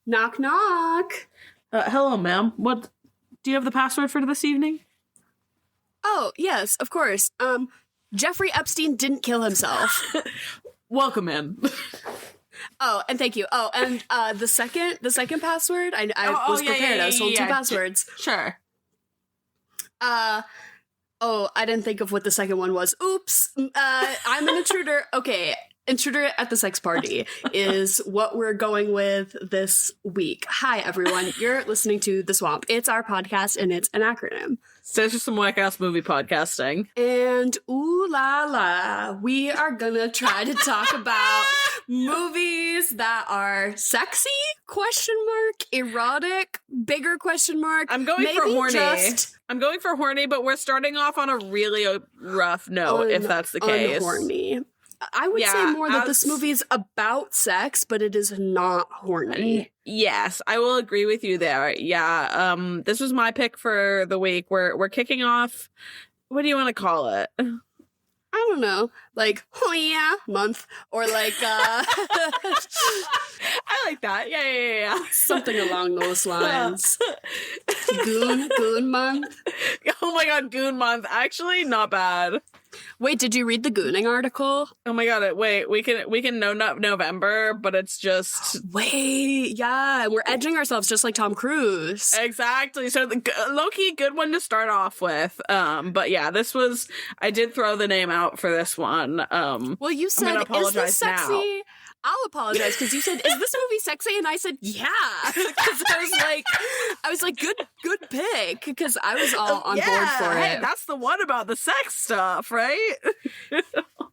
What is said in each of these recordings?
Knock, knock. Hello, ma'am. What do you have the password for this evening? Oh, yes, of course. Jeffrey Epstein didn't kill himself. Welcome in. Oh, and thank you. Oh, and the second password, I was prepared. I was told two passwords. Sure. Oh, I didn't think of what the second one was. Oops. I'm an intruder. Okay. Intruder at the sex party is what we're going with this week. Hi, everyone. You're listening to The Swamp. It's our podcast, and it's an acronym. So it's just some whack-ass movie podcasting. And ooh la la, we are gonna try to talk about movies that are sexy, erotic, bigger question mark. I'm going for horny. I'm going for horny, but we're starting off on a really rough note, if that's the case. Horny. I would say more that this movie is about sex, but it is not horny. Yes, I will agree with you there. Yeah, this was my pick for the week. We're kicking off. What do you want to call it? I don't know, like month, or like I like that. Yeah. Something along those lines. Goon month. Oh my god, Goon month. Actually, not bad. Wait, did you read the gooning article? Oh my god, wait, we can know November, but it's just... Wait, yeah, we're edging ourselves just like Tom Cruise. Exactly, so low-key, good one to start off with. But yeah, I did throw the name out for this one. Well, you said, is this sexy? Now. I'll apologize, because you said, is this movie sexy? And I said, yeah. Because I was like, good pick, because I was all on board for it. That's the one about the sex stuff, right?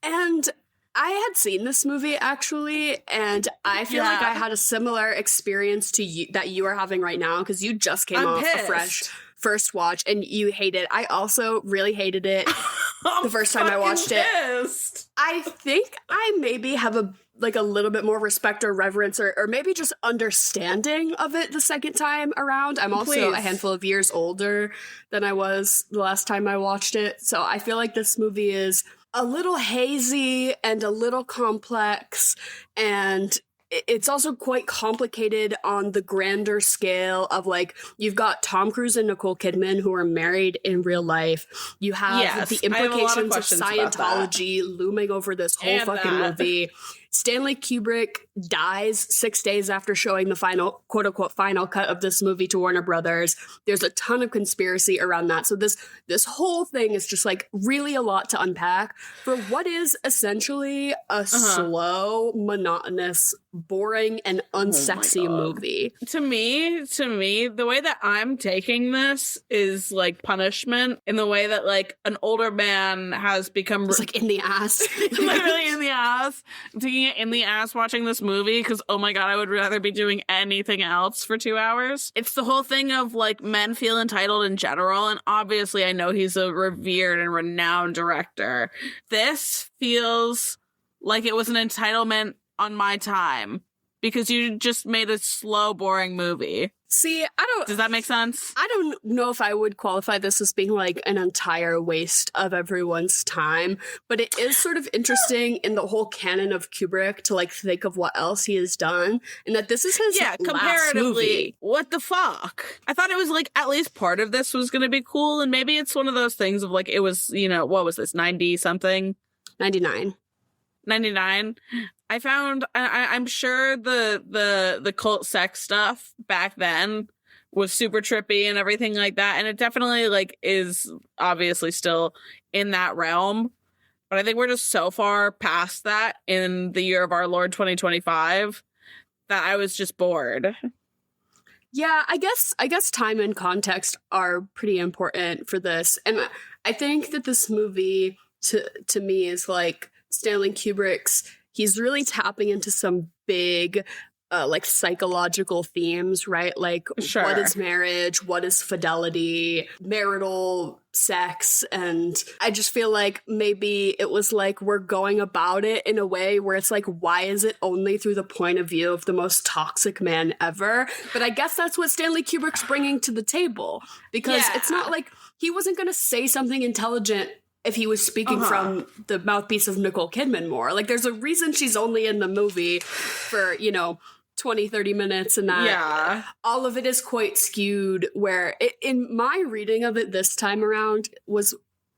And I had seen this movie, actually, and I feel like I had a similar experience to you that you are having right now, because you just came off a fresh first watch, and you hate it. I also really hated it the first time I watched it. I think I maybe have a little bit more respect or reverence or maybe just understanding of it the second time around. I'm also a handful of years older than I was the last time I watched it. So I feel like this movie is a little hazy and a little complex, and it's also quite complicated on the grander scale of, like, you've got Tom Cruise and Nicole Kidman who are married in real life. You have the implications of Scientology looming over this whole movie. Stanley Kubrick dies 6 days after showing the final, quote-unquote, final cut of this movie to Warner Brothers. There's a ton of conspiracy around that. So this whole thing is just, like, really a lot to unpack for what is essentially a slow, monotonous, boring, and unsexy movie. To me, the way that I'm taking this is, like, punishment in the way that, like, an older man has become... It's, like, in the ass. Literally in the ass. I'm taking it in the ass watching this movie because, oh my god, I would rather be doing anything else for 2 hours. It's the whole thing of, like, men feel entitled in general, and obviously I know he's a revered and renowned director. This feels like it was an entitlement on my time because you just made a slow, boring movie. See, Does that make sense? I don't know if I would qualify this as being, like, an entire waste of everyone's time, but it is sort of interesting in the whole canon of Kubrick to, like, think of what else he has done, and that this is his last movie. What the fuck? I thought it was, like, at least part of this was gonna be cool, and maybe it's one of those things of, like, it was, you know, what was this, 90-something? 99. I'm sure the cult sex stuff back then was super trippy and everything like that, and it definitely, like, is obviously still in that realm, but I think we're just so far past that in the year of our Lord 2025 that I was just bored. Yeah, I guess time and context are pretty important for this, and I think that this movie to me is like Stanley Kubrick's. He's really tapping into some big, like, psychological themes, right? Like, what is marriage? What is fidelity? Marital sex? And I just feel like maybe it was like we're going about it in a way where it's like, why is it only through the point of view of the most toxic man ever? But I guess that's what Stanley Kubrick's bringing to the table, because it's not like he wasn't going to say something intelligent if he was speaking from the mouthpiece of Nicole Kidman more. Like, there's a reason she's only in the movie for, 20, 30 minutes and that all of it is quite skewed, where in my reading of it this time around was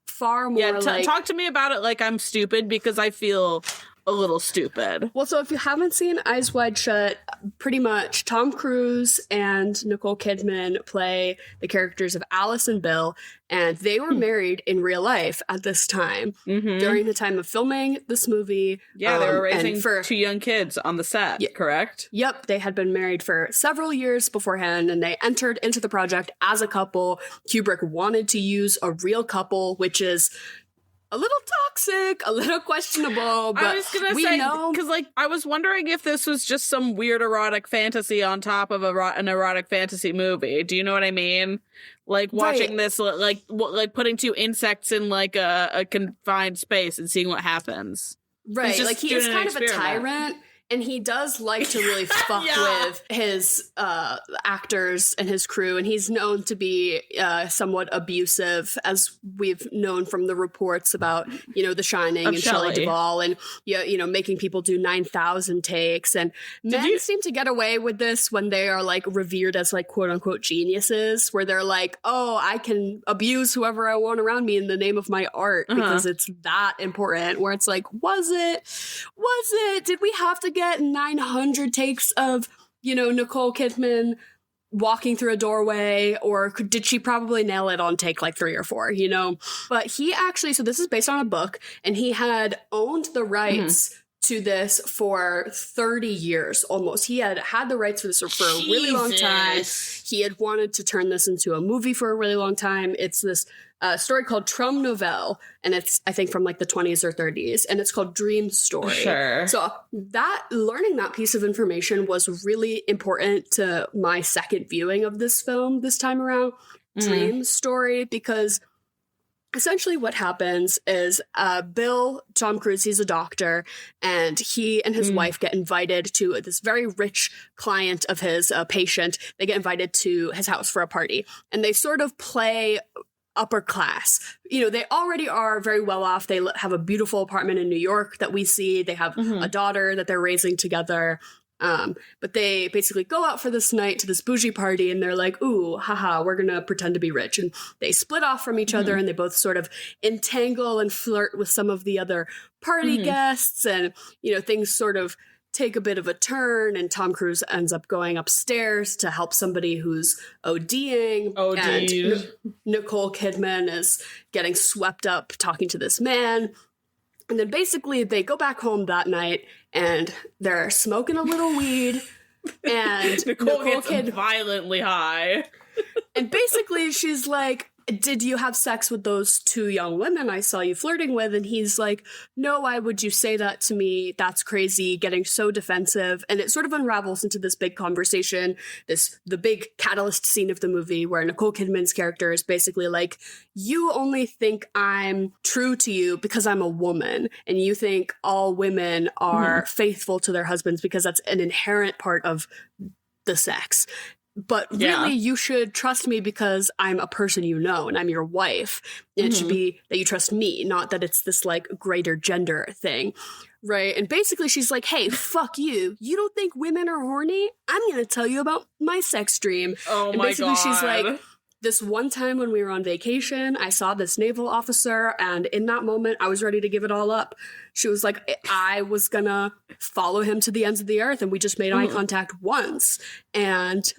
far more talk to me about it like I'm stupid, because I feel a little stupid. Well, so if you haven't seen Eyes Wide Shut, pretty much Tom Cruise and Nicole Kidman play the characters of Alice and Bill, and they were married in real life at this time, during the time of filming this movie. Yeah, they were raising 2 young kids on the set, correct? Yep, they had been married for several years beforehand, and they entered into the project as a couple. Kubrick wanted to use a real couple, which is a little toxic, a little questionable, but I was gonna say, because like I was wondering if this was just some weird erotic fantasy on top of an erotic fantasy movie. Do you know what I mean? Like watching this, like putting 2 insects in like a confined space and seeing what happens. Right, like he is kind of a tyrant. And he does like to really fuck with his actors and his crew. And he's known to be somewhat abusive, as we've known from the reports about, The Shining and Shelley Duvall, and, making people do 9,000 takes. And men seem to get away with this when they are like revered as like quote unquote geniuses, where they're like, oh, I can abuse whoever I want around me in the name of my art because it's that important. Where it's like, was it? Did we have to get 900 takes of, Nicole Kidman walking through a doorway, or did she probably nail it on take like 3 or 4, But he actually, so this is based on a book, and he had owned the rights to this for 30 years almost. He had the rights for this for a really long time. He had wanted to turn this into a movie for a really long time. It's this story called Trum Novelle, and it's, I think, from like the 20s or 30s, and it's called Dream Story. Sure. So learning that piece of information was really important to my second viewing of this film this time around. Dream Story, because essentially what happens is Tom Cruise, he's a doctor, and he and his wife get invited to this very rich client of his, patient. They get invited to his house for a party, and they sort of play upper class. They already are very well off. They have a beautiful apartment in New York that we see. They have a daughter that they're raising together. But they basically go out for this night to this bougie party, and they're like, ooh, haha, we're going to pretend to be rich. And they split off from each other, and they both sort of entangle and flirt with some of the other party guests. And, things sort of take a bit of a turn, and Tom Cruise ends up going upstairs to help somebody who's ODing. And Nicole Kidman is getting swept up talking to this man. And then basically they go back home that night, and they're smoking a little weed, and Nicole gets violently high. And basically she's like, did you have sex with those 2 young women I saw you flirting with? And he's like, no, why would you say that to me? That's crazy, getting so defensive. And it sort of unravels into this big conversation, the big catalyst scene of the movie, where Nicole Kidman's character is basically like, you only think I'm true to you because I'm a woman, and you think all women are faithful to their husbands because that's an inherent part of the sex. But really, you should trust me because I'm a person and I'm your wife. And it should be that you trust me, not that it's this, like, greater gender thing. Right? And basically, she's like, hey, fuck you. You don't think women are horny? I'm going to tell you about my sex dream. Oh, and basically, she's like, this one time when we were on vacation, I saw this naval officer, and in that moment, I was ready to give it all up. She was like, I was going to follow him to the ends of the earth, and we just made eye contact once. And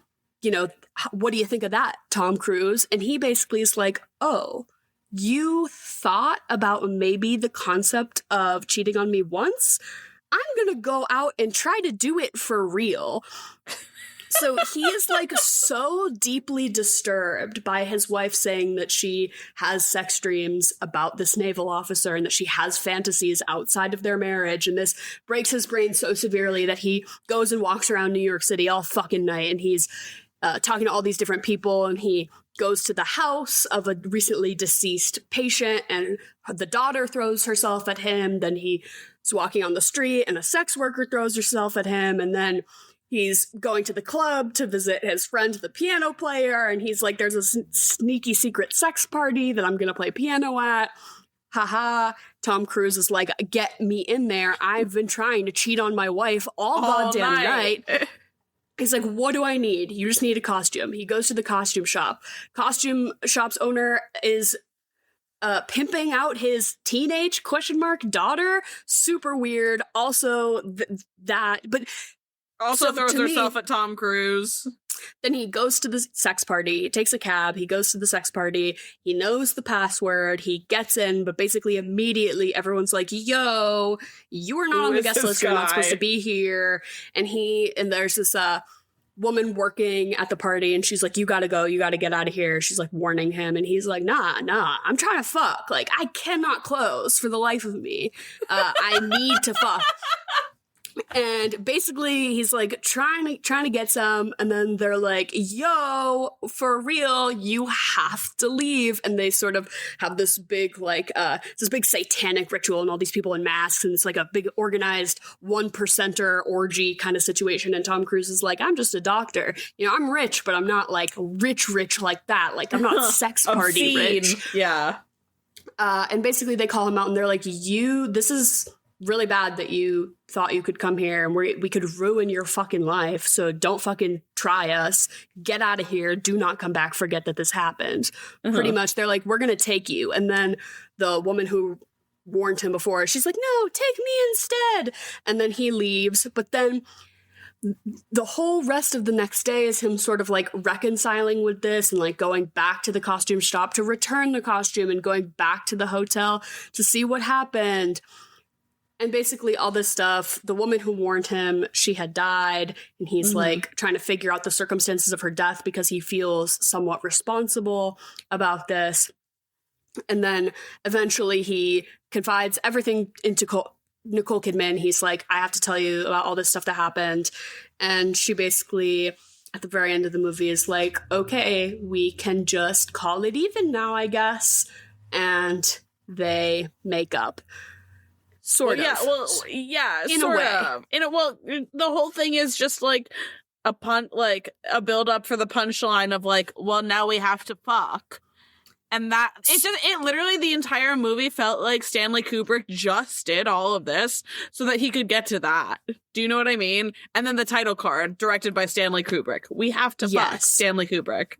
what do you think of that, Tom Cruise? And he basically is like, oh, you thought about maybe the concept of cheating on me once? I'm going to go out and try to do it for real. So he is like so deeply disturbed by his wife saying that she has sex dreams about this naval officer and that she has fantasies outside of their marriage. And this breaks his brain so severely that he goes and walks around New York City all fucking night, and he's talking to all these different people, and he goes to the house of a recently deceased patient, and the daughter throws herself at him. Then he's walking on the street, and a sex worker throws herself at him, and then he's going to the club to visit his friend, the piano player, and he's like, there's a sneaky secret sex party that I'm going to play piano at. Haha. Tom Cruise is like, get me in there. I've been trying to cheat on my wife all goddamn night. He's like, what do I need? You just need a costume. He goes to the costume shop. Costume shop's owner is pimping out his teenage daughter. Super weird. Also but also so throws herself at Tom Cruise. Then he goes to the sex party. He takes a cab. He goes to the sex party. He knows the password. He gets in, but basically immediately everyone's like, yo, you are not on the guest list. You're not supposed to be here. And there's this woman working at the party, and she's like, you gotta go. You gotta get out of here. She's like warning him. And he's like, nah, I'm trying to fuck. Like, I cannot close for the life of me. I need to fuck. And basically he's like trying to get some, and then they're like, yo, for real, you have to leave. And they sort of have this big this big satanic ritual, and all these people in masks, and it's like a big organized 1%er orgy kind of situation. And Tom Cruise is like, I'm just a doctor, I'm rich, but I'm not like rich like that, like I'm not sex party rich. Yeah. And basically they call him out, and they're like, this is really bad that you thought you could come here, and we could ruin your fucking life. So don't fucking try us. Get out of here. Do not come back. Forget that this happened. Pretty much. They're like, we're going to take you. And then the woman who warned him before, she's like, no, take me instead. And then he leaves. But then the whole rest of the next day is him sort of like reconciling with this, and like going back to the costume shop to return the costume, and going back to the hotel to see what happened. And basically all this stuff, the woman who warned him, she had died, and he's like trying to figure out the circumstances of her death because he feels somewhat responsible about this. And then eventually he confides everything into Nicole Kidman. He's like, I have to tell you about all this stuff that happened. And she basically, at the very end of the movie, is like, okay, we can just call it even now, I guess. And they make up. Sort of. In a way. The whole thing is just like a build up for the punchline of like, well, now we have to fuck. And that it literally, the entire movie felt like Stanley Kubrick just did all of this so that he could get to that. Do you know what I mean? And then the title card, directed by Stanley Kubrick. We have to fuck Stanley Kubrick.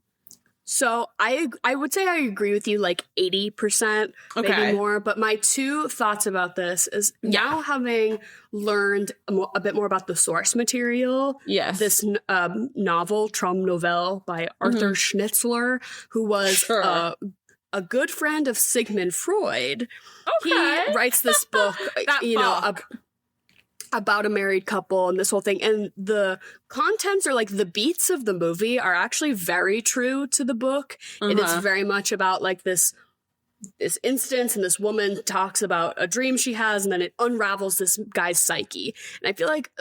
So I would say I agree with you like 80%, maybe more. But my two thoughts about this is now having learned a bit more about the source material. Yes. This novel, Traum Novelle by Arthur Schnitzler, who was a good friend of Sigmund Freud. He writes this book, about a married couple and this whole thing. And the contents, or like the beats of the movie, are actually very true to the book. And it's very much about like this instance, and this woman talks about a dream she has, and then it unravels this guy's psyche. And I feel like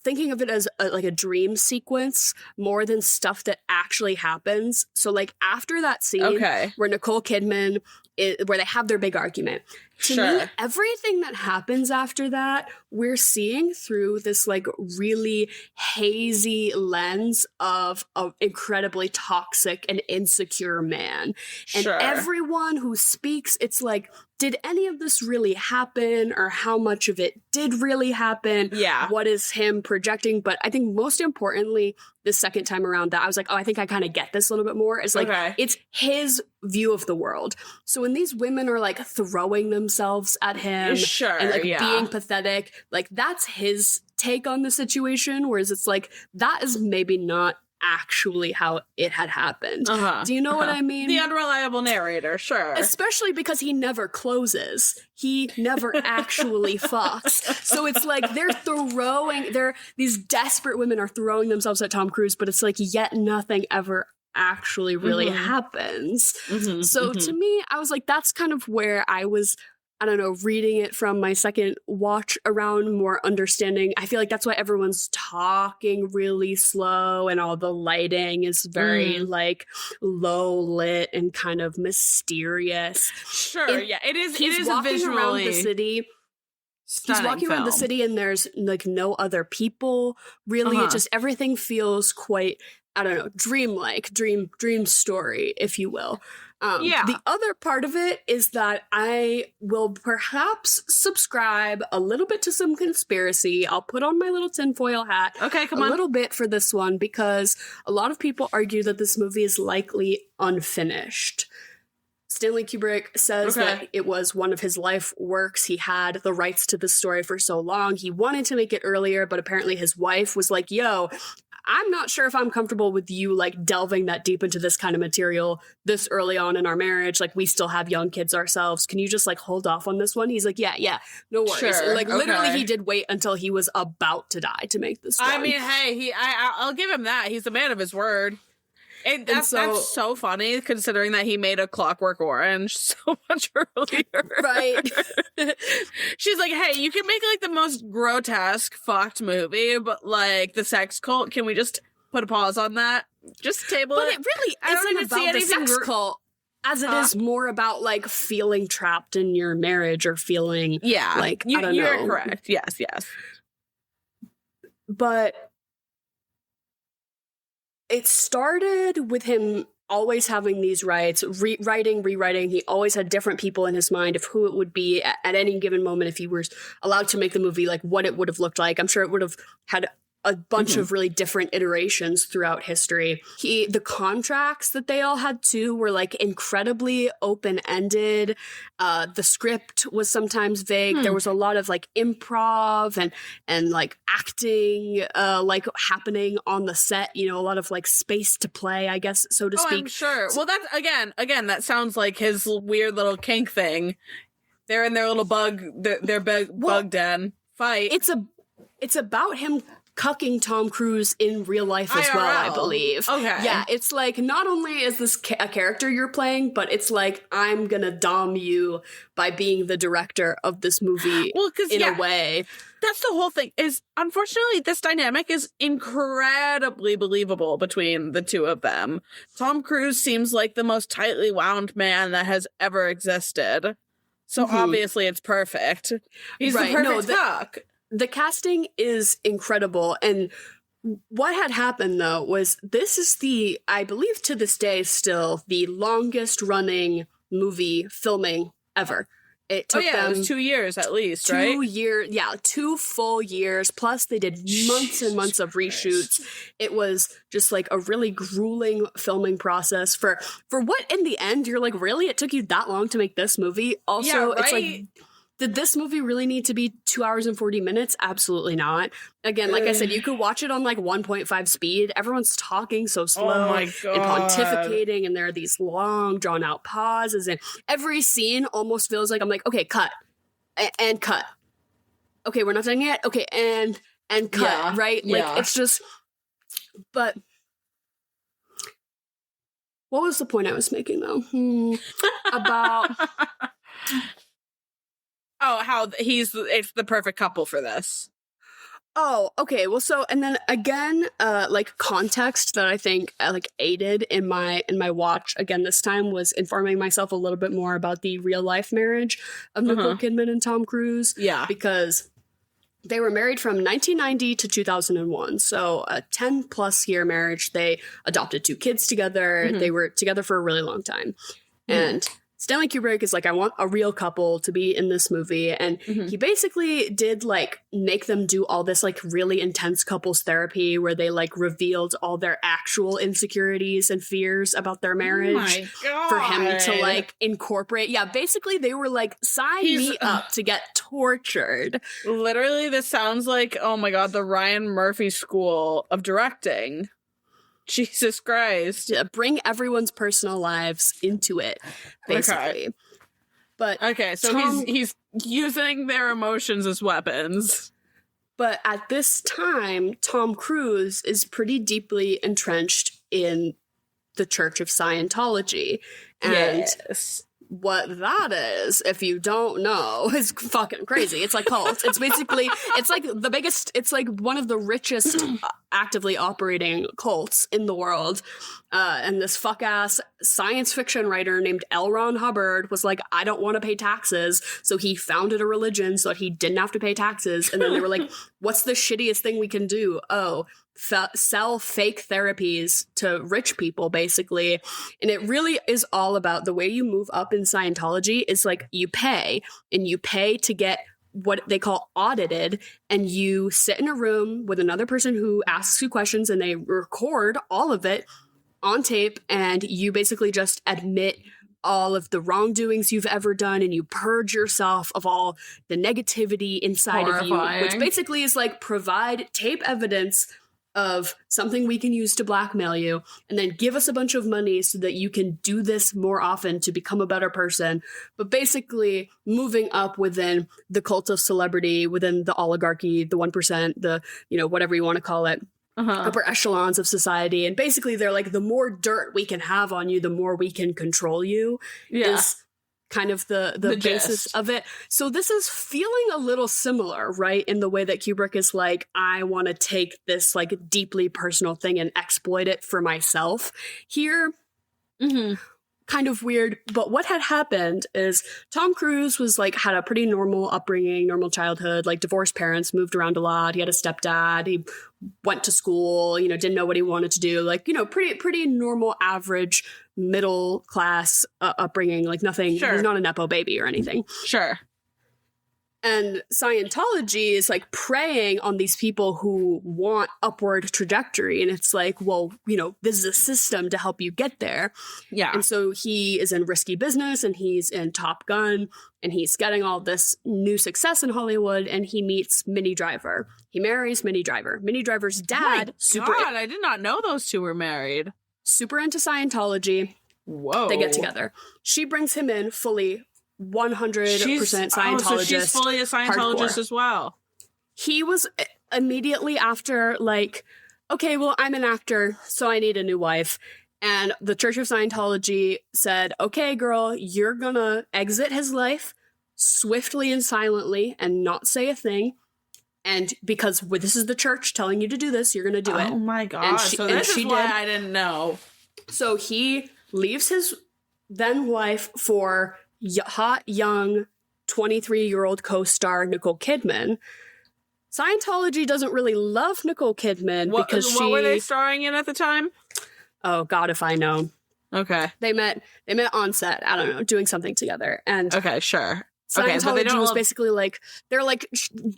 thinking of it as like a dream sequence more than stuff that actually happens. So like after that scene where Nicole Kidman, where they have their big argument, to me, everything that happens after that, we're seeing through this like really hazy lens of an incredibly toxic and insecure man. And everyone who speaks, it's like, did any of this really happen, or how much of it did really happen? Yeah. What is him projecting? But I think most importantly, the second time around, that I was like, oh, I think I kind of get this a little bit more. It's like, it's his view of the world. So when these women are like throwing themselves at him and like being pathetic, like that's his take on the situation. Whereas it's like, that is maybe not actually how it had happened. Do you know what I mean? The unreliable narrator, Especially because he never closes. He never actually fucks. So it's like these desperate women are throwing themselves at Tom Cruise, but it's like yet nothing ever actually really happens. So to me, I was like, that's kind of where I was, I don't know, reading it from my second watch around, more understanding. I feel like that's why everyone's talking really slow, and all the lighting is very like low lit and kind of mysterious. It is. He's walking around the city. He's walking around the city, and there's like no other people really. It just, everything feels quite, I don't know, dreamlike, dream story, if you will. The other part of it is that I will perhaps subscribe a little bit to some conspiracy. I'll put on my little tinfoil hat. Okay, come on. A little bit for this one, because a lot of people argue that this movie is likely unfinished. Stanley Kubrick says that it was one of his life works. He had the rights to this story for so long. He wanted to make it earlier, but apparently his wife was like, yo, I'm not sure if I'm comfortable with you, like, delving that deep into this kind of material this early on in our marriage. Like, we still have young kids ourselves. Can you just, like, hold off on this one? He's like, yeah, no worries. Sure, like, literally, he did wait until he was about to die to make this one. I mean, hey, I'll give him that. He's a man of his word. That's so funny, considering that he made A Clockwork Orange so much earlier. Right. She's like, hey, you can make, like, the most grotesque, fucked movie, but, like, the sex cult, can we just put a pause on that? Just table it. But it really isn't about the sex cult, as it is more about, like, feeling trapped in your marriage or feeling, like, I don't know. You're correct. Yes. But it started with him always having these rights, rewriting. He always had different people in his mind of who it would be at any given moment if he was allowed to make the movie, like what it would have looked like. I'm sure it would have had a bunch of really different iterations throughout history. The contracts that they all had too were like incredibly open-ended. The script was sometimes vague. There was a lot of like improv and like acting like happening on the set, you know, a lot of like space to play, I guess, so to speak. I'm sure. Well, that's again, that sounds like his weird little kink thing. They're in their little bug den fight. It's about him cucking Tom Cruise in real life as well, I believe. Okay. Yeah, it's like, not only is this a character you're playing, but it's like, I'm gonna dom you by being the director of this movie in a way. That's the whole thing, is unfortunately this dynamic is incredibly believable between the two of them. Tom Cruise seems like the most tightly wound man that has ever existed. So obviously it's perfect. He's the perfect cuck. The casting is incredible, and what had happened, though, was this is I believe to this day still, the longest running movie filming ever. It took them it was 2 years at least, 2 full years, plus they did months and months of reshoots. It was just like a really grueling filming process for what in the end, you're like, really? It took you that long to make this movie? Also, it's like, did this movie really need to be 2 hours and 40 minutes? Absolutely not. Again, like I said, you could watch it on like 1.5 speed. Everyone's talking so slow and pontificating, and there are these long, drawn out pauses, and every scene almost feels like I'm like, okay, cut. And cut. Okay, we're not done yet. Okay, and cut, right? Like, it's just, but what was the point I was making, though? About... Oh, how it's the perfect couple for this. Oh, okay. Well, so, and then again, like context that I think like aided in my watch again this time was informing myself a little bit more about the real life marriage of Nicole Kidman and Tom Cruise. Yeah, because they were married from 1990 to 2001, so a 10+ year marriage. They adopted 2 kids together. They were together for a really long time, and Stanley Kubrick is like, I want a real couple to be in this movie. And he basically did like make them do all this like really intense couples therapy where they like revealed all their actual insecurities and fears about their marriage for him to like incorporate. Yeah, basically they were like, sign me up to get tortured. Literally, this sounds like, oh my God, the Ryan Murphy School of Directing. Jesus Christ. Yeah, bring everyone's personal lives into it, basically. Okay. But so he's using their emotions as weapons. But at this time, Tom Cruise is pretty deeply entrenched in the Church of Scientology. And what that is, if you don't know, is fucking crazy. It's like cult. It's basically, it's like the biggest, it's like one of the richest actively operating cults in the world. And this fuck-ass science fiction writer named L. Ron Hubbard was like, I don't want to pay taxes. So he founded a religion so that he didn't have to pay taxes. And then they were like, what's the shittiest thing we can do? Oh, sell fake therapies to rich people, basically. And it really is all about the way you move up in Scientology is like you pay to get what they call audited, and you sit in a room with another person who asks you questions and they record all of it on tape, and you basically just admit all of the wrongdoings you've ever done, and you purge yourself of all the negativity inside of you, which basically is like provide tape evidence of something we can use to blackmail you, and then give us a bunch of money so that you can do this more often to become a better person. But basically moving up within the cult of celebrity, within the oligarchy, the 1%, the, whatever you want to call it, upper echelons of society. And basically they're like, the more dirt we can have on you, the more we can control you, is kind of the basis of it. So this is feeling a little similar, right? In the way that Kubrick is like, I want to take this like deeply personal thing and exploit it for myself. Here, kind of weird. But what had happened is Tom Cruise was like, had a pretty normal upbringing, normal childhood, like divorced parents, moved around a lot. He had a stepdad. He went to school, didn't know what he wanted to do. Like, pretty normal, average, middle class upbringing, like nothing. He's not a Nepo baby or anything. And Scientology is like preying on these people who want upward trajectory. And it's like, well, this is a system to help you get there. Yeah. And so he is in risky business, and he's in Top Gun, and he's getting all this new success in Hollywood, and he meets Minnie Driver. He marries Minnie Driver. Minnie Driver's dad. God, I did not know those two were married. Super into Scientology. Whoa. They get together. She brings him in fully 100% Scientologist. So she's fully a Scientologist hardcore. As well. He was immediately after like, okay, well, I'm an actor, so I need a new wife. And the Church of Scientology said, okay, girl, you're gonna exit his life swiftly and silently and not say a thing. And because this is the church telling you to do this, you're gonna do it. Oh my gosh. So this is why I didn't know. So he leaves his then wife for hot, young, 23-year-old co-star Nicole Kidman. Scientology doesn't really love Nicole Kidman because what were they starring in at the time? Oh, God, if I know. Okay. They met on set, I don't know, doing something together. And okay, sure. Scientology was basically like, they're like,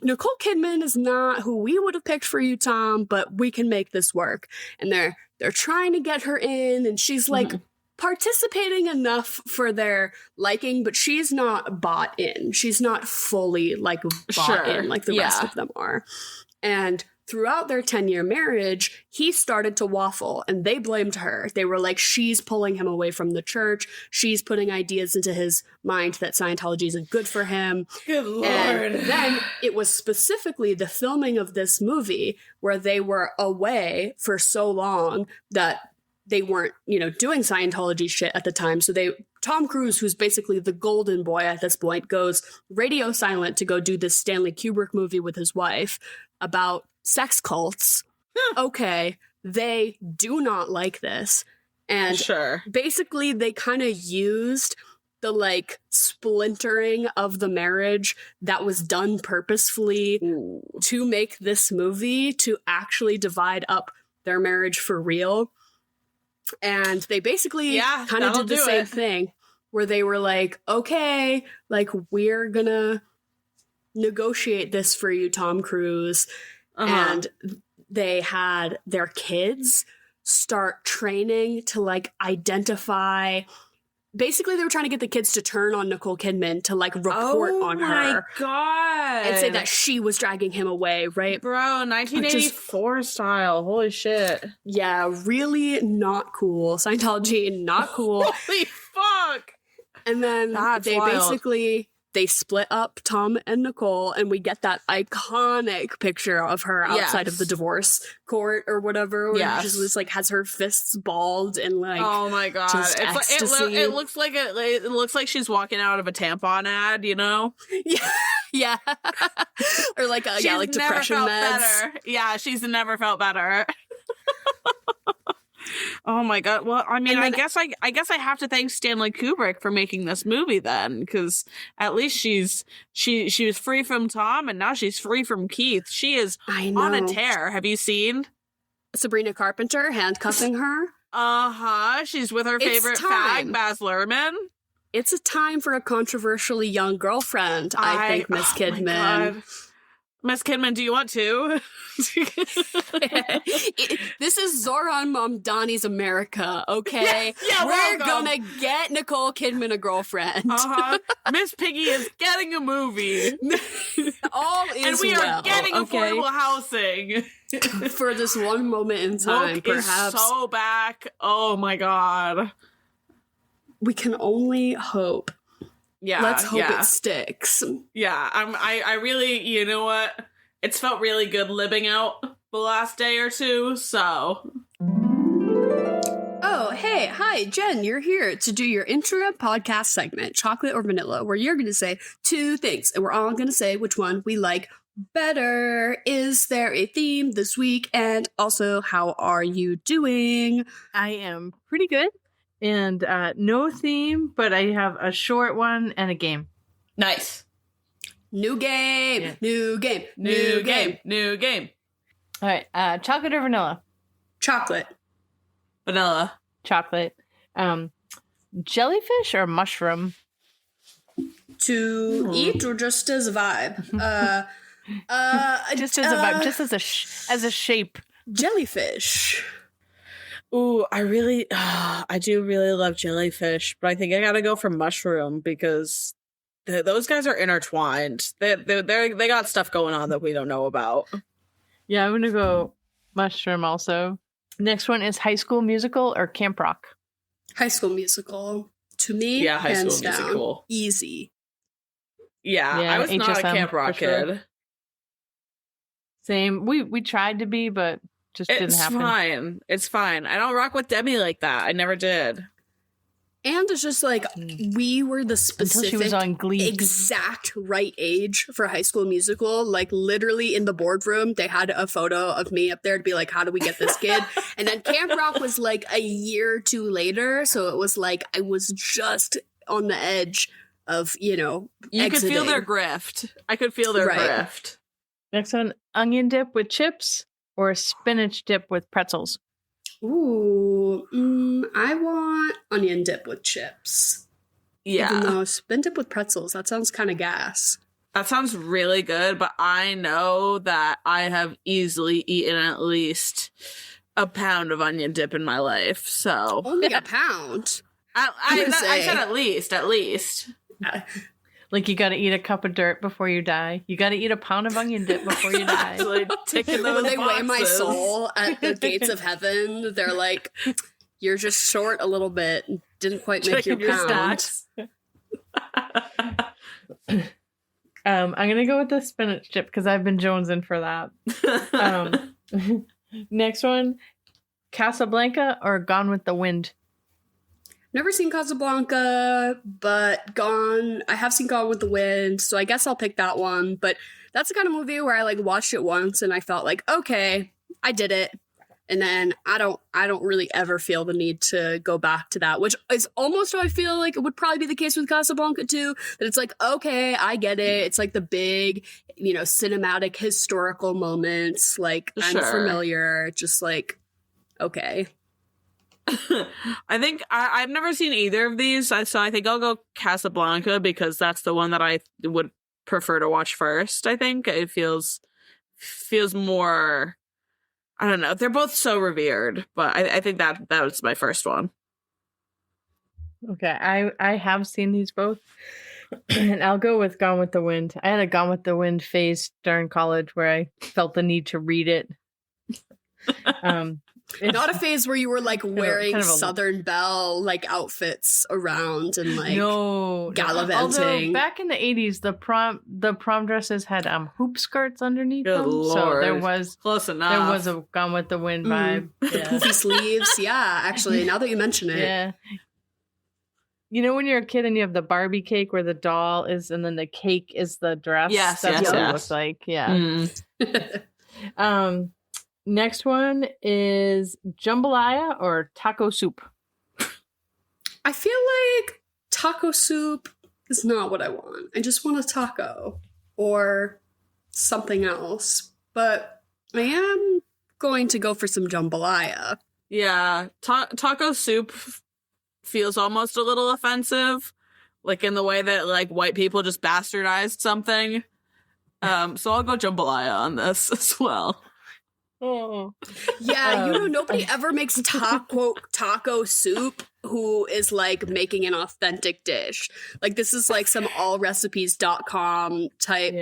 Nicole Kidman is not who we would have picked for you, Tom, but we can make this work. And they're trying to get her in, and she's like, participating enough for their liking, but she's not bought in. She's not fully like bought in like the rest of them are. And throughout their 10-year marriage, he started to waffle, and they blamed her. They were like, she's pulling him away from the church. She's putting ideas into his mind that Scientology isn't good for him. Good Lord. And then it was specifically the filming of this movie where they were away for so long that they weren't, doing Scientology shit at the time. So Tom Cruise, who's basically the golden boy at this point, goes radio silent to go do this Stanley Kubrick movie with his wife about sex cults. Okay, they do not like this. And basically they kind of used the like splintering of the marriage that was done purposefully to make this movie to actually divide up their marriage for real. And they basically kind of did the same thing where they were like, okay, like we're gonna negotiate this for you, Tom Cruise. And they had their kids start training to like identify. Basically, they were trying to get the kids to turn on Nicole Kidman to like report on her. Oh my God. And say that she was dragging him away, right? Bro, 1984 style. Holy shit. Yeah, really not cool. Scientology, not cool. Holy fuck. And then they split up Tom and Nicole, and we get that iconic picture of her outside of the divorce court or whatever. Where she just like has her fists balled and like, oh my God, it looks like she's walking out of a tampon ad, Yeah, Yeah. Or like depression meds. Better. Yeah, she's never felt better. Oh my god. Well, I mean, I guess I have to thank Stanley Kubrick for making this movie then, because at least she was free from Tom and now she's free from Keith. She is on a tear. Have you seen Sabrina Carpenter handcuffing her? She's with her favorite fag, Baz Luhrmann. It's a time for a controversially young girlfriend, I think, Miss Kidman. Miss Kidman, do you want to? This is Zoran Mamdani's America, okay? Yeah, we're gonna get Nicole Kidman a girlfriend. Miss Piggy is getting a movie. All is and we are getting affordable housing. For this one moment in time, Woke perhaps. Is so back. Oh my god. We can only hope. Yeah, let's hope it sticks. Yeah, I really, you know what? It's felt really good living out the last day or two, so. Oh, hey, hi, Jen, you're here to do your interim podcast segment, Chocolate or Vanilla, where you're going to say two things, and we're all going to say which one we like better. Is there a theme this week? And also, how are you doing? I am pretty good. And no theme, but I have a short one and a game. Nice. New game. Yeah. New game. New game. New game. All right. Chocolate or vanilla? Chocolate. Vanilla. Chocolate. Jellyfish or mushroom? To eat or just as a vibe? Just as a vibe. Just as a shape. Jellyfish. Ooh, I do really love jellyfish, but I think I gotta go for mushroom because those guys are intertwined. They got stuff going on that we don't know about. Yeah, I'm gonna go mushroom also. Next one is High School Musical or Camp Rock? High School Musical. To me, yeah, High School down, Musical. Easy. Yeah, I was not a Camp Rock kid. Sure. Same. We tried to be, but just didn't happen. It's fine. I don't rock with Demi like that. I never did. And it's just like, we were the specific, she was on Glee. Exact right age for High School Musical. Like, literally in the boardroom, they had a photo of me up there to be like, how do we get this kid? And then Camp Rock was like a year or two later. So it was like, I was just on the edge of, You exiting. could feel their grift. I could feel their grift. Next one, onion dip with chips or spinach dip with pretzels? Ooh, I want onion dip with chips. Yeah. Even though spin dip with pretzels, that sounds kind of gas. That sounds really good, but I know that I have easily eaten at least a pound of onion dip in my life, so. Only a pound? I said at least. Like, you gotta eat a cup of dirt before you die. You gotta eat a pound of onion dip before you die. Like, ticking those when they boxes. weigh my soul at the gates of heaven, they're like, you're just short a little bit. Didn't quite make your pound. I'm gonna go with the spinach dip because I've been jonesing for that. Next one, Casablanca or Gone with the Wind? Never seen Casablanca, but I have seen Gone with the Wind, so I guess I'll pick that one. But that's the kind of movie where I like watched it once and I felt like, okay, I did it. And then I don't really ever feel the need to go back to that, which is almost how I feel like it would probably be the case with Casablanca too. That it's like, okay, I get it. It's like the big, cinematic historical moments. Like, I'm familiar. Just like, okay. I think I've never seen either of these, so I think I'll go Casablanca because that's the one that I would prefer to watch first. I think it feels more. I don't know. They're both so revered, but I think that was my first one. Okay, I have seen these both, and I'll go with Gone with the Wind. I had a Gone with the Wind phase during college where I felt the need to read it. Not a phase where you were like wearing Southern Belle like outfits around and like gallivanting. Although back in the 80s, the prom dresses had hoop skirts underneath them. Lord. So there was close enough. There was a Gone with the Wind vibe. The poofy sleeves. Yeah, actually, now that you mention it. you know when you're a kid and you have the Barbie cake where the doll is and then the cake is the dress? Yes, That's what it yes. looks like. Yeah. Next one is jambalaya or taco soup. I feel like taco soup is not what I want. I just want a taco or something else. But I am going to go for some jambalaya. Yeah, taco soup feels almost a little offensive, like in the way that like white people just bastardized something. So I'll go jambalaya on this as well. Oh. Yeah, nobody ever makes taco soup who is like making an authentic dish. Like this is like some allrecipes.com type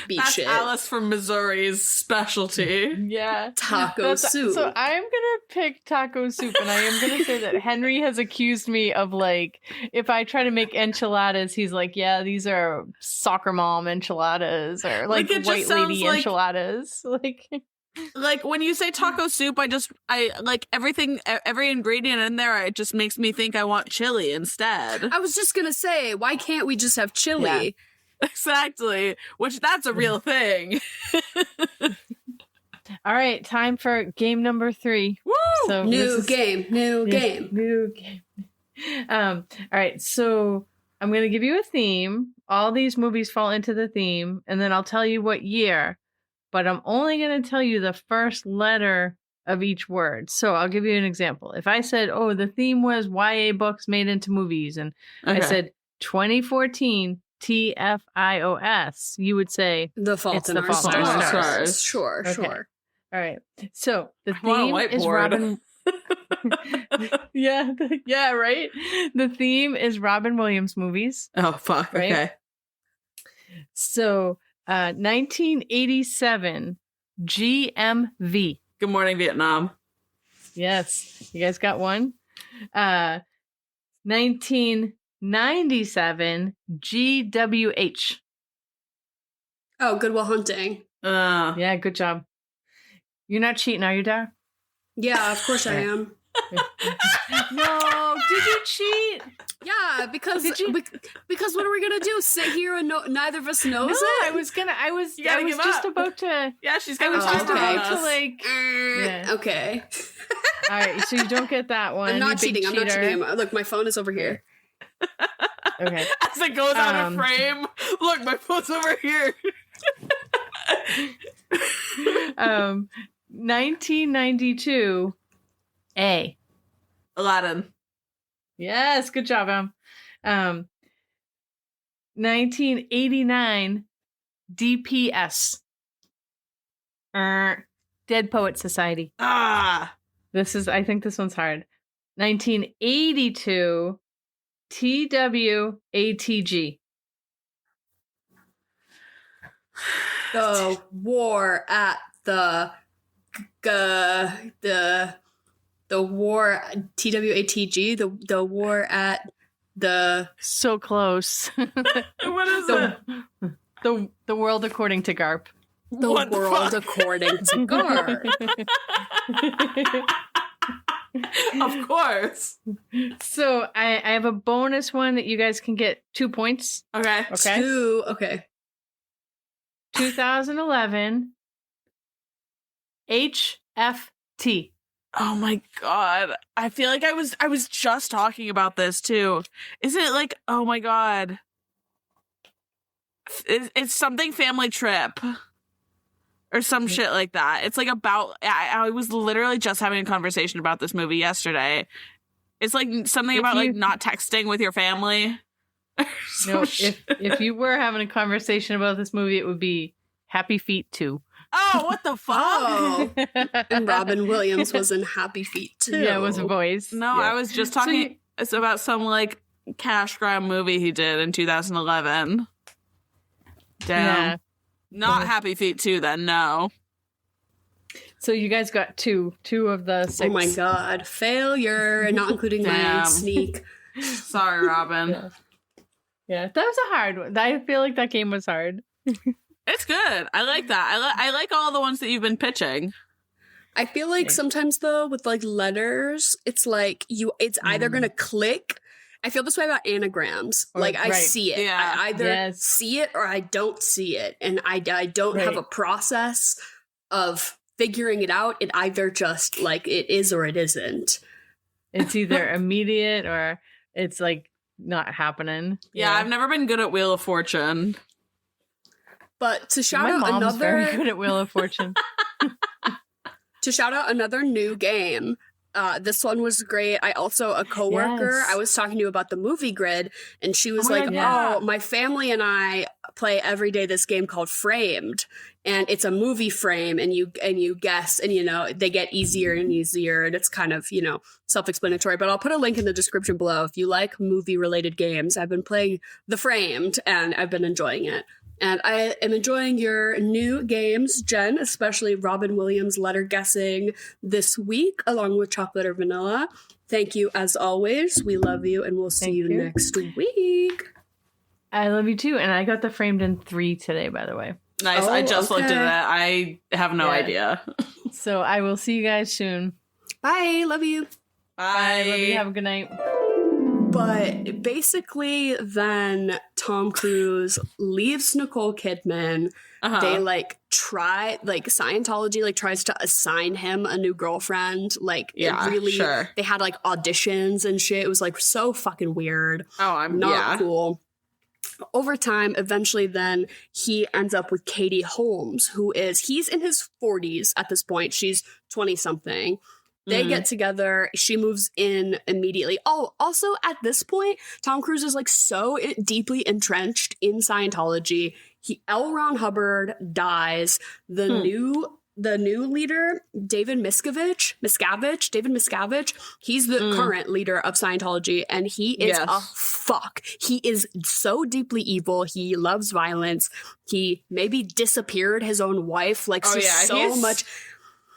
beat That's shit. Alice from Missouri's specialty. Yeah. Taco soup. So I am going to pick taco soup, and I am going to say that Henry has accused me of, like, if I try to make enchiladas, he's like, yeah, these are soccer mom enchiladas, or like white lady enchiladas. Like when you say taco soup, I like everything, every ingredient in there, it just makes me think I want chili instead. I was just going to say, why can't we just have chili? Yeah. Exactly, which that's a real thing. All right, time for game number 3. Woo! So New game. All right, so I'm going to give you a theme. All these movies fall into the theme, and then I'll tell you what year, but I'm only going to tell you the first letter of each word. So I'll give you an example. If I said, oh, the theme was YA books made into movies, and I said 2014 TFIOS, you would say The Fault in Our Stars. Sure. All right. So the theme is Robin. yeah, right. The theme is Robin Williams movies. Oh fuck. Right? Okay. So 1987 GMV. Good Morning Vietnam. Yes, you guys got one. 1997 GWH. Oh, Good Will Hunting. Yeah, good job. You're not cheating, are you, Dar? Yeah, of course I am. No, did you cheat? Yeah, because what are we gonna do? Sit here and neither of us knows it? I was give just up. about to. Yeah, she's I gonna was just talk about about to like. Yeah. Okay. All right, so you don't get that one. I'm not you big cheating. I'm not cheater. cheating. Look, my phone is over here. Okay. As it goes out of frame. Look, my phone's over here. 1992 A. Aladdin. Yes, good job, 1989 DPS. Dead Poet Society. Ah. I think this one's hard. 1982 TWATG. The war at the war TWATG. The war at the So close. What is it? The world according to Garp. The world according to Gar. Of course. So I have a bonus one that you guys can get 2 points. Okay. Okay. Okay. 2011 HFT. Oh my god. I feel like I was just talking about this too. Isn't it like, oh my god. It's something family trip. Or some shit like that. It's like about, I was literally just having a conversation about this movie yesterday. It's like something about like not texting with your family. No, if you were having a conversation about this movie, it would be Happy Feet 2. Oh, what the fuck? Oh. And Robin Williams was in Happy Feet too. Yeah, it was a voice. No, yeah. I was just talking it's about some like cash grab movie he did in 2011. Damn. Yeah. Not Happy Feet 2 then, no. So you guys got two of the 6. Oh my god. Failure, not including my sneak. Sorry, Robin. Yeah, that was a hard one. I feel like that game was hard. It's good. I like that. I like all the ones that you've been pitching. I feel like sometimes though with like letters, it's like it's either gonna click I feel this way about anagrams. Like, I see it. Yeah. I either see it or I don't see it. And I don't have a process of figuring it out. It either just, like, it is or it isn't. It's either immediate or it's, like, not happening. Yeah, I've never been good at Wheel of Fortune. But to shout My out mom's another... very good at Wheel of Fortune. To shout out another new game... this one was great. I also, a coworker, I was talking to about the movie grid, and she was my family and I play every day this game called Framed, and it's a movie frame, and you guess, and they get easier and easier, and it's kind of, self-explanatory, but I'll put a link in the description below if you like movie related games. I've been playing The Framed, and I've been enjoying it. And I am enjoying your new games, Jen, especially Robin Williams letter guessing this week, along with Chocolate or Vanilla. Thank you, as always. We love you, and we'll see you next week. I love you, too. And I got the Framed in 3 today, by the way. Nice. I just looked at it. I have no idea. So I will see you guys soon. Bye. Love you. Bye. Love you. Have a good night. But basically, then Tom Cruise leaves Nicole Kidman. They Scientology tries to assign him a new girlfriend. They had auditions and shit. It was so fucking weird. Oh, I'm not cool. Over time, eventually, then he ends up with Katie Holmes, he's in his 40s at this point. She's 20 something. They get together. She moves in immediately. Oh, also at this point, Tom Cruise is so deeply entrenched in Scientology. L. Ron Hubbard dies. The new leader, David Miscavige, he's the current leader of Scientology, and he is a fuck. He is so deeply evil. He loves violence. He maybe disappeared his own wife. Much.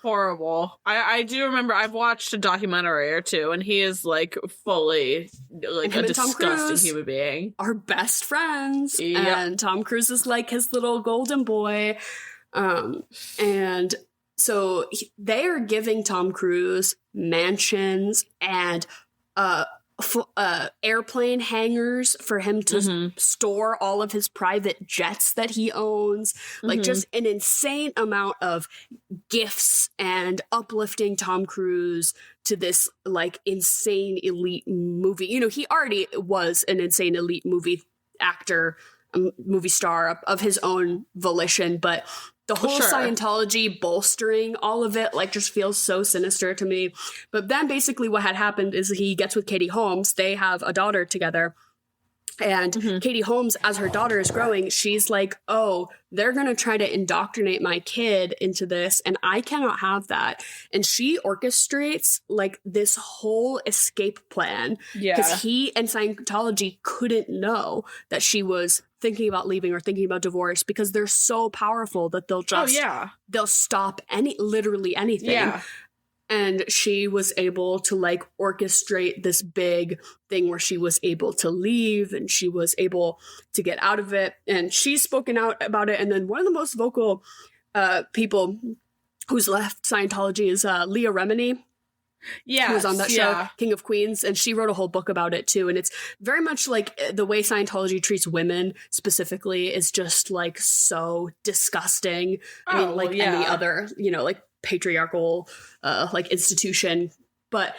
Horrible. I do remember I've watched a documentary or two, and he is fully a disgusting human being. Are best friends, and Tom Cruise is his little golden boy, and so they are giving Tom Cruise mansions and airplane hangars for him to store all of his private jets that he owns, just an insane amount of gifts and uplifting Tom Cruise to this insane elite movie. He already was an insane elite movie actor, movie star of his own volition, but the whole Scientology bolstering all of it just feels so sinister to me. But then basically what had happened is he gets with Katie Holmes. They have a daughter together. And Katie Holmes, as her daughter is growing, she's oh, they're going to try to indoctrinate my kid into this, and I cannot have that. And she orchestrates this whole escape plan. Because he and Scientology couldn't know that she was thinking about leaving or thinking about divorce, because they're so powerful that they'll just they'll stop literally anything. Yeah. And she was able to orchestrate this big thing where she was able to leave and she was able to get out of it. And she's spoken out about it. And then one of the most vocal people who's left Scientology is Leah Remini. Yeah, who was on that show, King of Queens, and she wrote a whole book about it too. And it's very much the way Scientology treats women specifically is just so disgusting. Any other, patriarchal institution. But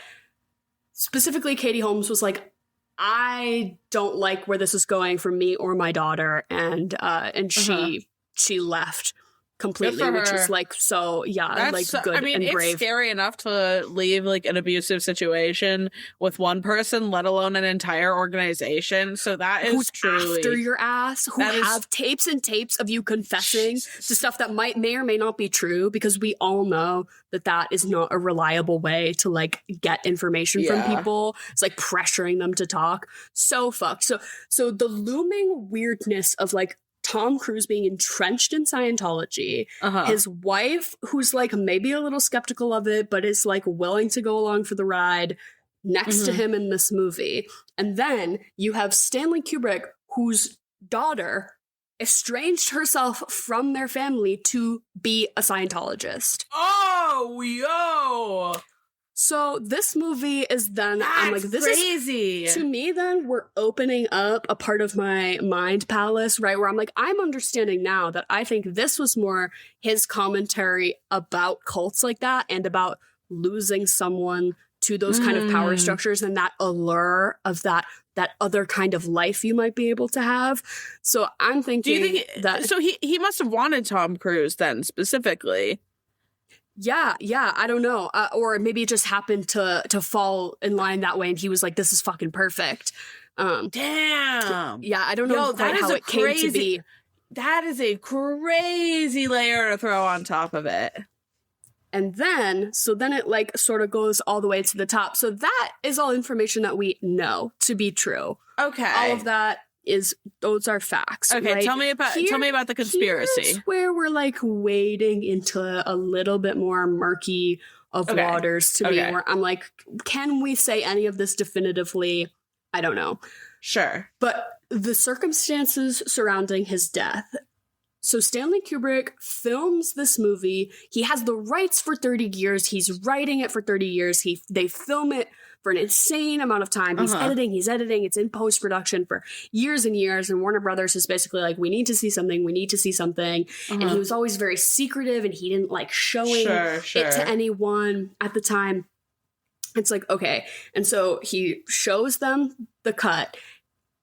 specifically Katie Holmes was I don't like where this is going for me or my daughter, and she left completely, which is good and brave. It's scary enough to leave an abusive situation with one person, let alone an entire organization. So that is who's truly after your ass, who have tapes and tapes of you confessing to stuff that may or may not be true, because we all know that is not a reliable way to get information from people. It's pressuring them to talk. So fucked. So the looming weirdness of Tom Cruise being entrenched in Scientology, his wife, who's maybe a little skeptical of it, but is willing to go along for the ride next to him in this movie. And then you have Stanley Kubrick, whose daughter estranged herself from their family to be a Scientologist. Oh, yo! So this movie is then, I'm like, this crazy. is, to me then, we're opening up a part of my mind palace, right? Where I'm like, I'm understanding now that I think this was more his commentary about cults like that and about losing someone to those kind of power structures and that allure of that other kind of life you might be able to have. So I'm thinking that... So he must have wanted Tom Cruise then, specifically. Yeah, I don't know. Or maybe it just happened to fall in line that way and he was like, this is fucking perfect. Damn. Yeah, I don't know quite how it came to be. That is a crazy layer to throw on top of it. And then it like sort of goes all the way to the top. So that is all information that we know to be true. Okay. All of that those are facts. Okay, right? tell me about the conspiracy. Here's where we're like wading into a little bit more murky of waters to me, where I'm like, can we say any of this definitively? I don't know. Sure. But the circumstances surrounding his death. So Stanley Kubrick films this movie. He has the rights for 30 years. He's writing it for 30 years. They film it for an insane amount of time. He's editing. It's in post-production for years and years. And Warner Brothers is basically like, we need to see something. And he was always very secretive and he didn't like showing it to anyone at the time. It's like, okay. And so he shows them the cut.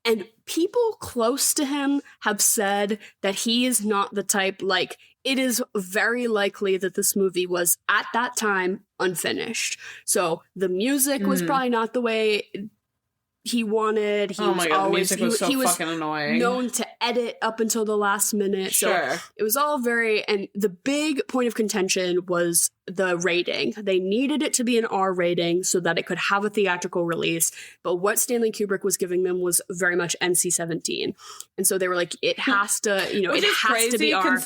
And people close to him have said that he is not the type, like, it is very likely that this movie was, at that time, unfinished. So the music was probably not the way he wanted. The music was so fucking annoying. Known to edit up until the last minute. Sure. So it was all and the big point of contention was the rating. They needed it to be an R rating so that it could have a theatrical release. But what Stanley Kubrick was giving them was very much NC-17. And so they were like, it has to, Which it has to be R.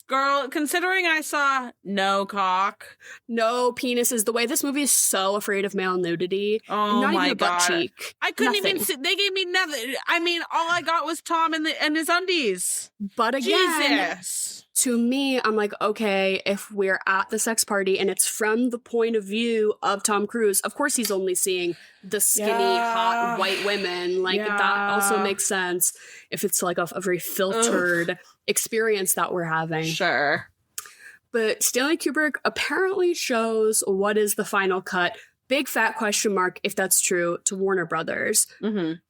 Girl, considering I saw no cock, no penises, the way this movie is so afraid of male nudity. Oh not my even a butt God. cheek. I couldn't even see. They gave me nothing. I mean, all I got was Tom and his undies. But again, Jesus. To me, I'm like, okay, if we're at the sex party and it's from the point of view of Tom Cruise, of course he's only seeing the skinny, hot white women. Like, that also makes sense if it's like a very filtered experience that we're having. Sure. But Stanley Kubrick apparently shows what is the final cut, big fat question mark, if that's true, to Warner Brothers. Then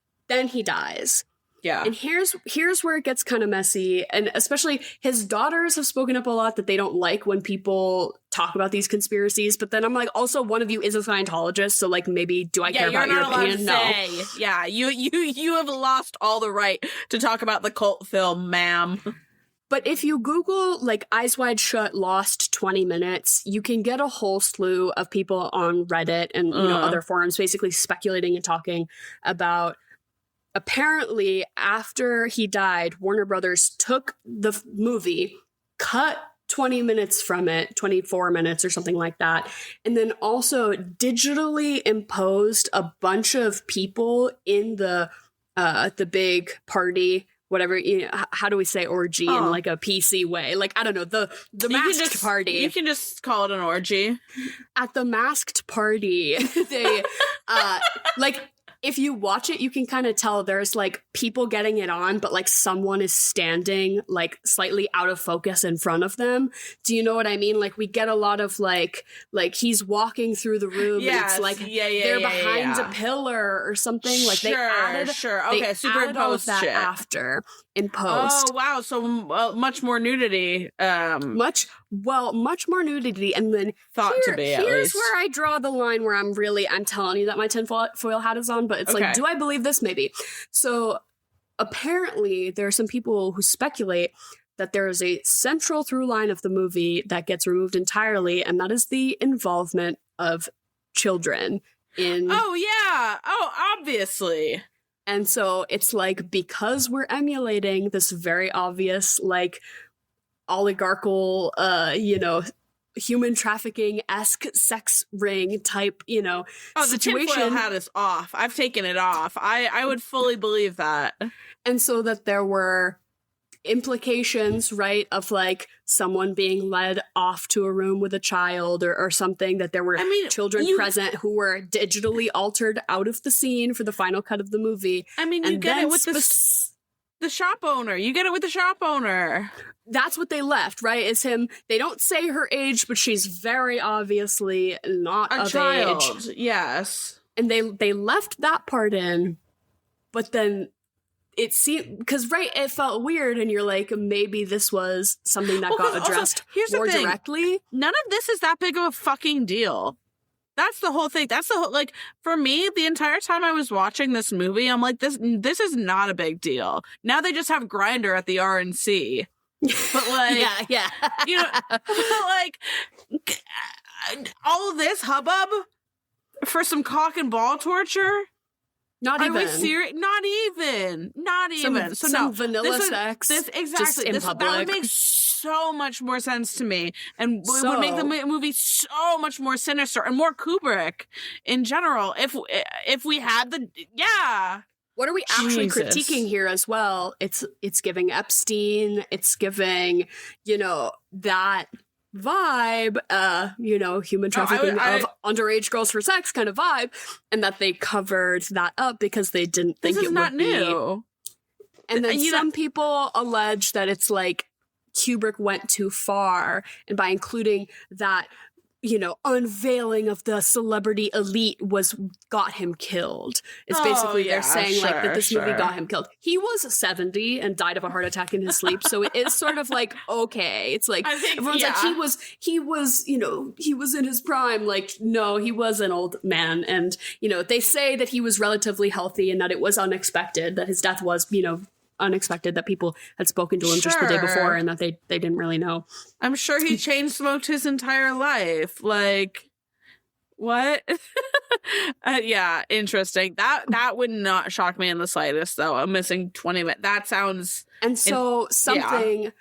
he dies. Yeah. And here's where it gets kind of messy. And especially his daughters have spoken up a lot that they don't like when people talk about these conspiracies. But then I'm like, also, one of you is a Scientologist. So like, maybe do I care about your opinion? No. Yeah, you have lost all the right to talk about the cult film, ma'am. But if you Google, like, Eyes Wide Shut lost 20 minutes, you can get a whole slew of people on Reddit and, other forums basically speculating and talking about, apparently, after he died, Warner Brothers took the movie, cut 20 minutes from it, 24 minutes or something like that, and then also digitally imposed a bunch of people in the big party, whatever, how do we say orgy in like a PC way? Like, I don't know, the masked party. You can just call it an orgy. At the masked party, they, like, if you watch it, you can kind of tell there's like people getting it on, but like someone is standing like slightly out of focus in front of them. Do you know what I mean? Like, we get a lot of like he's walking through the room and it's like they're behind a pillar or something. Like they added superimposed that shit after in post. Oh wow, so much more nudity. Much more nudity, and then here's where I draw the line where I'm telling you that my tinfoil hat is on, but it's like, do I believe this? Maybe. So apparently there are some people who speculate that there is a central through line of the movie that gets removed entirely, and that is the involvement of children in... Oh, yeah. Oh, obviously. And so it's like, because we're emulating this very obvious, like, oligarchical, human trafficking-esque sex ring type, situation. The tinfoil hat is off. I've taken it off. I would fully believe that. And so that there were implications, right, of like someone being led off to a room with a child or something, that there were children present who were digitally altered out of the scene for the final cut of the movie. I mean, you get it with the shop owner. You get it with the shop owner. That's what they left, right? Is him. They don't say her age, but she's very obviously not a of child. age. Yes. And they left that part in, but then it seemed, because it felt weird, and you're like, maybe this was something that got addressed more directly. None of this is that big of a fucking deal. That's the whole thing. That's the whole, like, for me, the entire time I was watching this movie, I'm like, this is not a big deal. Now they just have Grindr at the RNC. But like, yeah. You know, like, all of this hubbub for some cock and ball torture. Not even. Are we serious? Not even. Some vanilla sex. Exactly. That would make so much more sense to me, and it would make the movie so much more sinister and more Kubrick in general. If we had What are we actually critiquing here as well? It's giving Epstein. It's giving, that vibe, human trafficking of underage girls for sex kind of vibe, and that they covered that up because they didn't think it would be new. And then some people allege that it's like Kubrick went too far, and by including that, unveiling of the celebrity elite got him killed. It's basically they're saying that this movie got him killed. He was 70 and died of a heart attack in his sleep, so it is sort of like, okay, it's like everyone's like he was in his prime. Like, no, he was an old man, and they say that he was relatively healthy and that it was unexpected, that his death was unexpected, that people had spoken to him just the day before and that they didn't really know. I'm sure he chain smoked his entire life. Like, what? Interesting. That would not shock me in the slightest, though. I'm missing 20 minutes. That sounds... And so something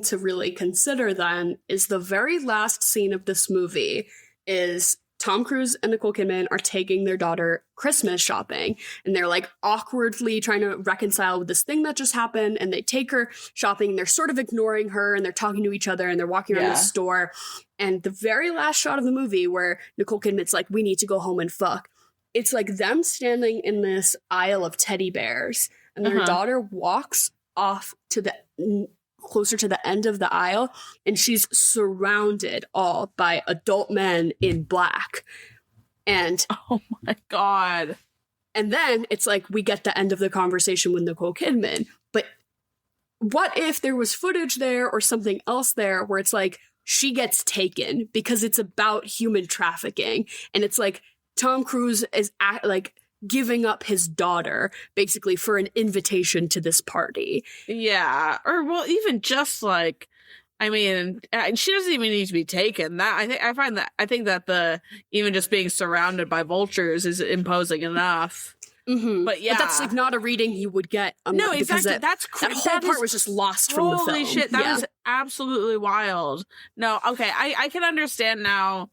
to really consider then is the very last scene of this movie is Tom Cruise and Nicole Kidman are taking their daughter Christmas shopping, and they're like awkwardly trying to reconcile with this thing that just happened, and they take her shopping and they're sort of ignoring her and they're talking to each other and they're walking around the store. And the very last shot of the movie where Nicole Kidman's like, we need to go home and fuck, it's like them standing in this aisle of teddy bears, and their daughter walks off to the closer to the end of the aisle, and she's surrounded all by adult men in black. And oh my God. And then it's like we get the end of the conversation with Nicole Kidman. But what if there was footage there or something else there where it's like she gets taken because it's about human trafficking, and it's like Tom Cruise is giving up his daughter basically for an invitation to this party. Yeah. Or well, even just like, I mean, she doesn't even need to be taken. I think that the even just being surrounded by vultures is imposing enough. Mm-hmm. But but that's like not a reading you would get. No, exactly. That whole part was just lost from the film. Holy shit, that was absolutely wild. No, okay, I can understand now.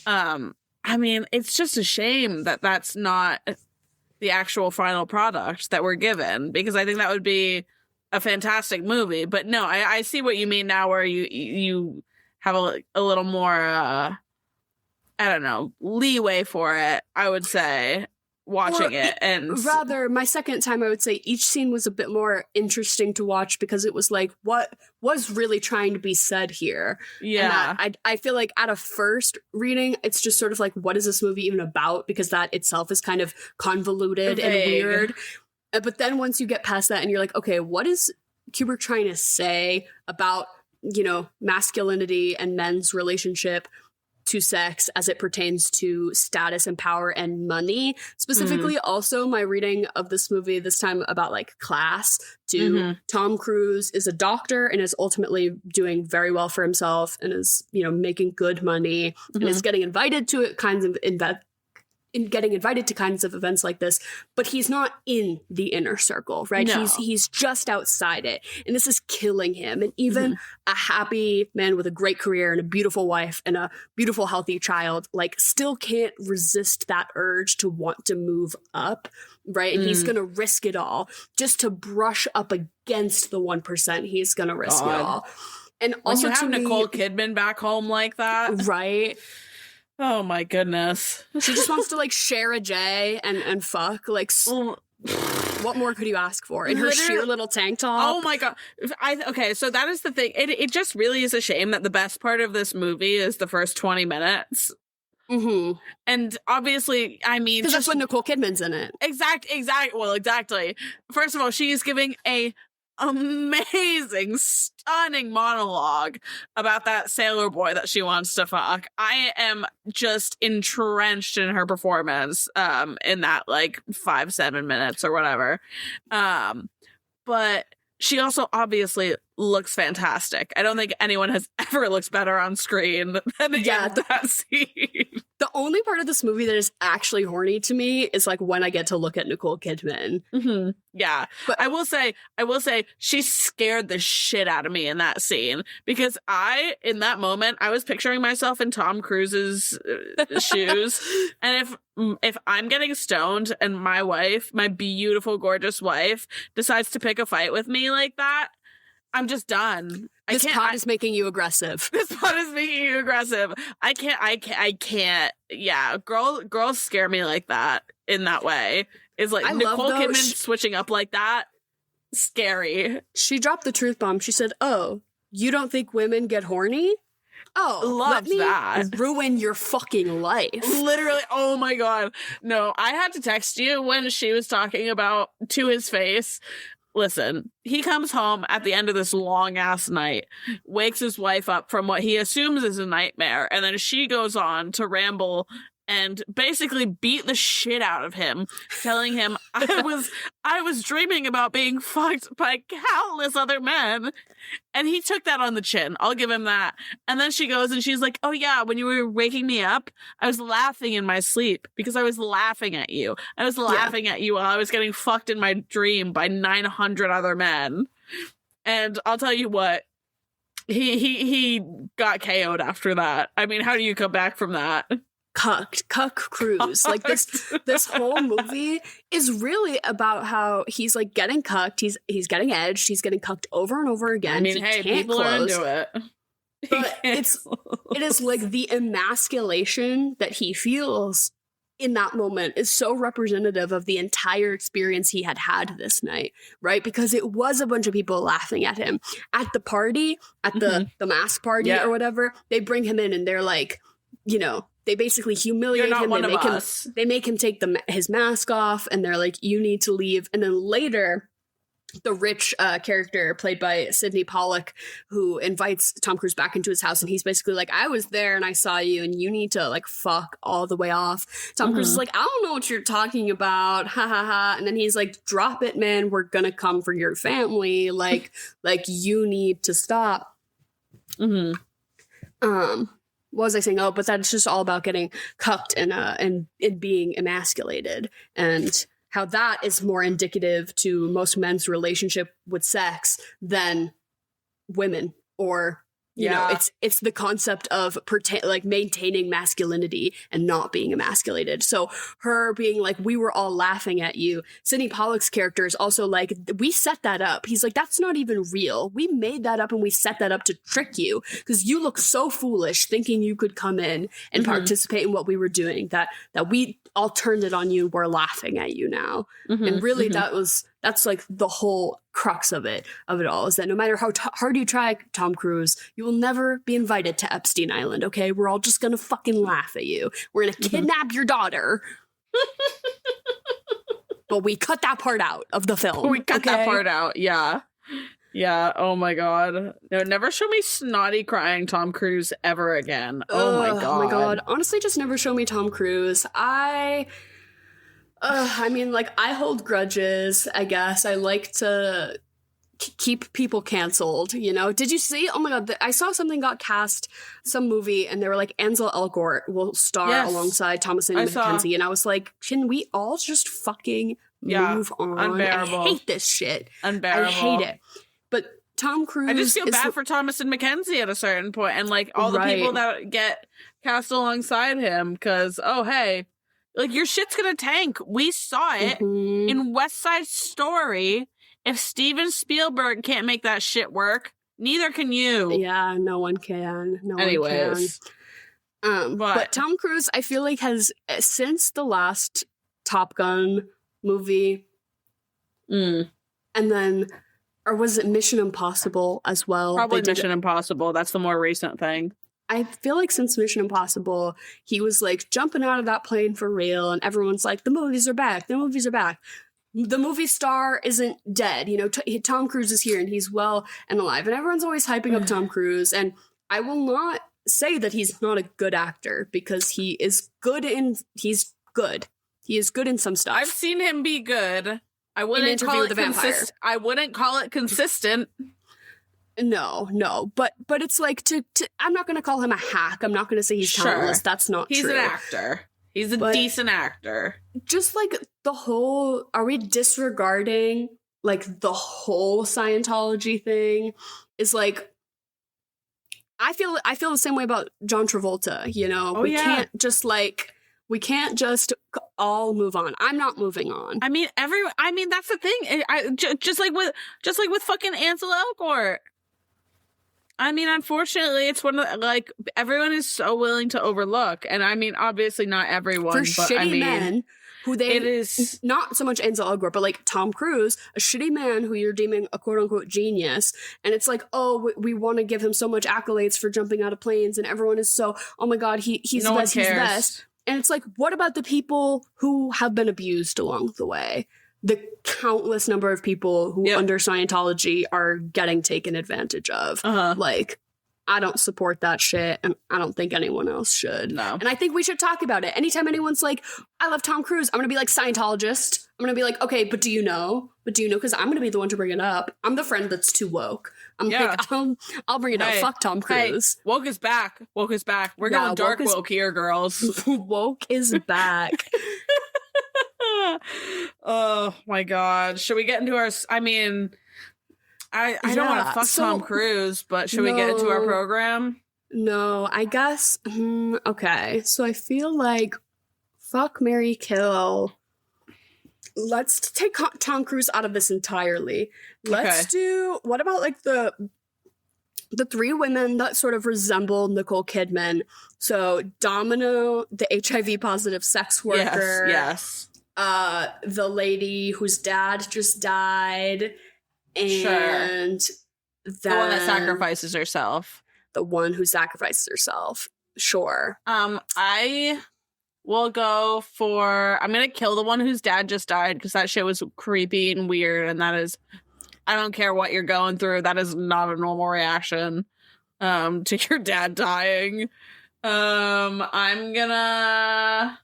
I mean, it's just a shame that that's not the actual final product that we're given, because I think that would be a fantastic movie. But no, I see what you mean now, where you have a little more, I don't know, leeway for it, I would say, watching it. And rather, my second time, I would say each scene was a bit more interesting to watch, because it was like, what was really trying to be said here? Yeah. And I feel like at a first reading, it's just sort of like, what is this movie even about? Because that itself is kind of convoluted and weird. But then once you get past that and you're like, okay, what is Kubrick trying to say about, masculinity and men's relationship to sex as it pertains to status and power and money? Specifically, also my reading of this movie this time about like class too. Tom Cruise is a doctor and is ultimately doing very well for himself and is, making good money and is getting invited to kinds of getting invited to kinds of events like this, but he's not in the inner circle, right? No. He's just outside it. And this is killing him. And even a happy man with a great career and a beautiful wife and a beautiful, healthy child, like, still can't resist that urge to want to move up, right? And he's going to risk it all just to brush up against the 1%. He's going to risk it all. And also, when you have to Nicole Kidman back home like that, right? Oh my goodness. She just wants to, like, share a J and fuck. Like, what more could you ask for? In her sheer little tank top? Oh my God. Okay, so that is the thing. It just really is a shame that the best part of this movie is the first 20 minutes. Mm-hmm. And obviously, I mean, because that's when Nicole Kidman's in it. Exactly. First of all, she's giving a amazing, stunning monologue about that sailor boy that she wants to fuck. I am just entrenched in her performance in that, like, 5-7 minutes or whatever. But she also obviously looks fantastic. I don't think anyone has ever looked better on screen than in that scene. The only part of this movie that is actually horny to me is, like, when I get to look at Nicole Kidman. Mm-hmm. Yeah. But I will say, she scared the shit out of me in that scene, because in that moment, I was picturing myself in Tom Cruise's shoes. And if I'm getting stoned and my wife, my beautiful, gorgeous wife, decides to pick a fight with me like that, I'm just done. This pot is making you aggressive. This pot is making you aggressive. I can't. Yeah, girls scare me like that in that way. It's like Nicole Kidman switching up like that. Scary. She dropped the truth bomb. She said, "Oh, you don't think women get horny? Oh, let me ruin your fucking life." Literally. Oh my God. No, I had to text you when she was talking about to his face. Listen, he comes home at the end of this long-ass night, wakes his wife up from what he assumes is a nightmare, and then she goes on to ramble and basically beat the shit out of him, telling him, I was dreaming about being fucked by countless other men. And he took that on the chin. I'll give him that. And then she goes and she's like, "Oh yeah, when you were waking me up, I was laughing in my sleep because I was laughing at you. I was laughing at you while I was getting fucked in my dream by 900 other men." And I'll tell you what, he got KO'd after that. I mean, how do you come back from that? Cuck Cruise. Like, this whole movie is really about how he's, like, getting cucked, he's getting edged, he's getting cucked over and over again. I mean, hey, people are into it. But it is like the emasculation that he feels in that moment is so representative of the entire experience he had this night, right? Because it was a bunch of people laughing at him at the party, at the mask party or whatever. They bring him in and they're like, you know, they basically humiliate him. They make him take his mask off, and they're like, "You need to leave." And then later, the rich character played by Sidney Pollack, who invites Tom Cruise back into his house, and he's basically like, "I was there and I saw you, and you need to, like, fuck all the way off." Tom Cruise is like, "I don't know what you're talking about, ha ha ha." And then he's like, "Drop it, man. We're gonna come for your family. Like you need to stop." What was I saying? Oh, but that's just all about getting cucked and being emasculated, and how that is more indicative to most men's relationship with sex than women, or you know, it's the concept of maintaining masculinity and not being emasculated. So her being like, "We were all laughing at you." Sidney Pollack's character is also like, "We set that up." He's like, "That's not even real. We made that up and we set that up to trick you because you look so foolish thinking you could come in and participate in what we were doing that we all turned it on you. We're laughing at you now." And really that's like the whole crux of it all, is that no matter how hard you try, Tom Cruise, you will never be invited to Epstein Island, okay? We're all just gonna fucking laugh at you. We're gonna kidnap your daughter. But we cut that part out of the film. We cut that part out, yeah. Yeah, oh my God. No, never show me snotty crying Tom Cruise ever again. Oh my God. Oh my God. Honestly, just never show me Tom Cruise. I mean, like, I hold grudges, I guess. I like to keep people canceled, you know? Did you see? Oh my God, I saw something got cast, some movie, and they were like, Ansel Elgort will star alongside Thomasin McKenzie. And I was like, can we all just fucking move on? Unbearable. I hate this shit. Unbearable. I hate it. But Tom Cruise, I just feel bad for Thomasin McKenzie at a certain point, and like all the people that get cast alongside him, because hey, like your shit's gonna tank. We saw it in West Side Story. If Steven Spielberg can't make that shit work, neither can you. Yeah, no one can. Anyways. But Tom Cruise, I feel like, has, since the last Top Gun movie, and then, or was it Mission Impossible as well? Probably Mission Impossible. That's the more recent thing. I feel like since Mission Impossible, he was like jumping out of that plane for real, and everyone's like, the movies are back. The movies are back. The movie star isn't dead. You know, Tom Cruise is here and he's well and alive. And everyone's always hyping up Tom Cruise. And I will not say that he's not a good actor, because he is good he's good. He is good in some stuff. I've seen him be good. I wouldn't call it I wouldn't call it consistent. No. But it's like I'm not going to call him a hack. I'm not going to say he's talentless. That's not true. He's an actor. He's a decent actor. Just like the whole, are we disregarding like the whole Scientology thing? Is like, I feel the same way about John Travolta, you know? We can't just all move on. I'm not moving on. I mean, that's the thing. Just like with fucking Ansel Elgort. I mean, unfortunately, it's one of the, like, everyone is so willing to overlook. And I mean, obviously not everyone, for but shitty I mean, men who it is not so much Ansel Elgort, but like Tom Cruise, a shitty man who you're deeming a quote unquote genius. And it's like, oh, we want to give him so much accolades for jumping out of planes. And everyone is so, oh my God, he's the best, he's the best. And it's like, what about the people who have been abused along the way? The countless number of people who under Scientology are getting taken advantage of. Like, I don't support that shit, and I don't think anyone else should. No. And I think we should talk about it. Anytime anyone's like, I love Tom Cruise, I'm going to be like, Scientologist. I'm going to be like, okay, but do you know? Because I'm going to be the one to bring it up. I'm the friend that's too woke. I'm like, I'll bring it up. Fuck Tom Cruise. Hey, woke is back. We're going dark woke here, girls. Woke is back. Oh my God. Should we get into our, I mean, I don't want to fuck Tom Cruise, but should we get into our program? No, I guess. Okay. So I feel like fuck, marry, kill. Let's take Tom Cruise out of this entirely. Let's do, what about like the three women that sort of resemble Nicole Kidman? So Domino, the HIV positive sex worker. Yes. The lady whose dad just died, and the one that sacrifices herself. The one who sacrifices herself. Sure. I will go for, I'm gonna kill the one whose dad just died, because that shit was creepy and weird, and that is, I don't care what you're going through, that is not a normal reaction to your dad dying. I'm gonna,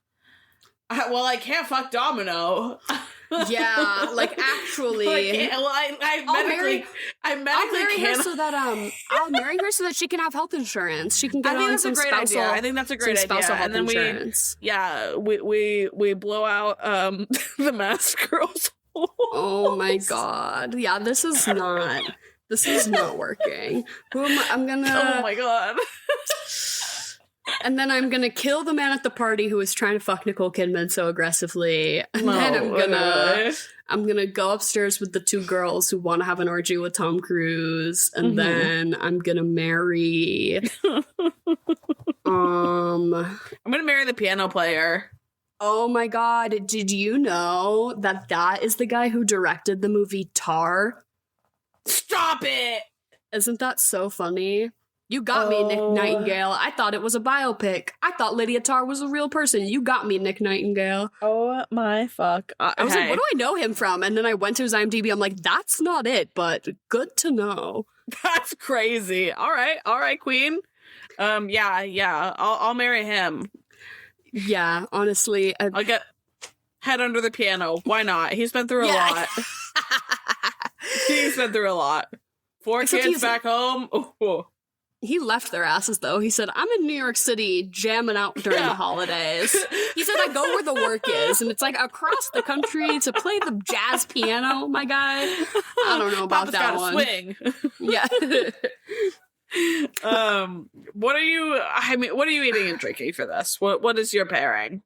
well, I can't fuck Domino. Yeah, like actually. I medically can't. I'll marry her so that she can have health insurance. She can get on some spousal. I think that's a great idea. And then we blow out the mask girls. Oh my God. Yeah, this is not working. I'm gonna. Oh my God. And then I'm gonna kill the man at the party who was trying to fuck Nicole Kidman so aggressively. And then I'm gonna go upstairs with the two girls who want to have an orgy with Tom Cruise, and then I'm gonna marry. I'm gonna marry the piano player. Oh my God! Did you know that is the guy who directed the movie Tar? Stop it! Isn't that so funny? You got me, Nick Nightingale. I thought it was a biopic. I thought Lydia Tarr was a real person. You got me, Nick Nightingale. Oh my fuck. I was like, what do I know him from? And then I went to his IMDb. I'm like, that's not it, but good to know. That's crazy. All right, queen. Yeah. I'll marry him. Yeah, honestly. I'll get head under the piano. Why not? He's been through a lot. He's been through a lot. 4 kids back home. Oh. He left their asses, though. He said, I'm in New York City jamming out during the holidays. He said, I go where the work is. And it's like across the country to play the jazz piano, my guy. I don't know about Papa's that got one. Swing. Yeah. What are you eating and drinking for this? What is your pairing?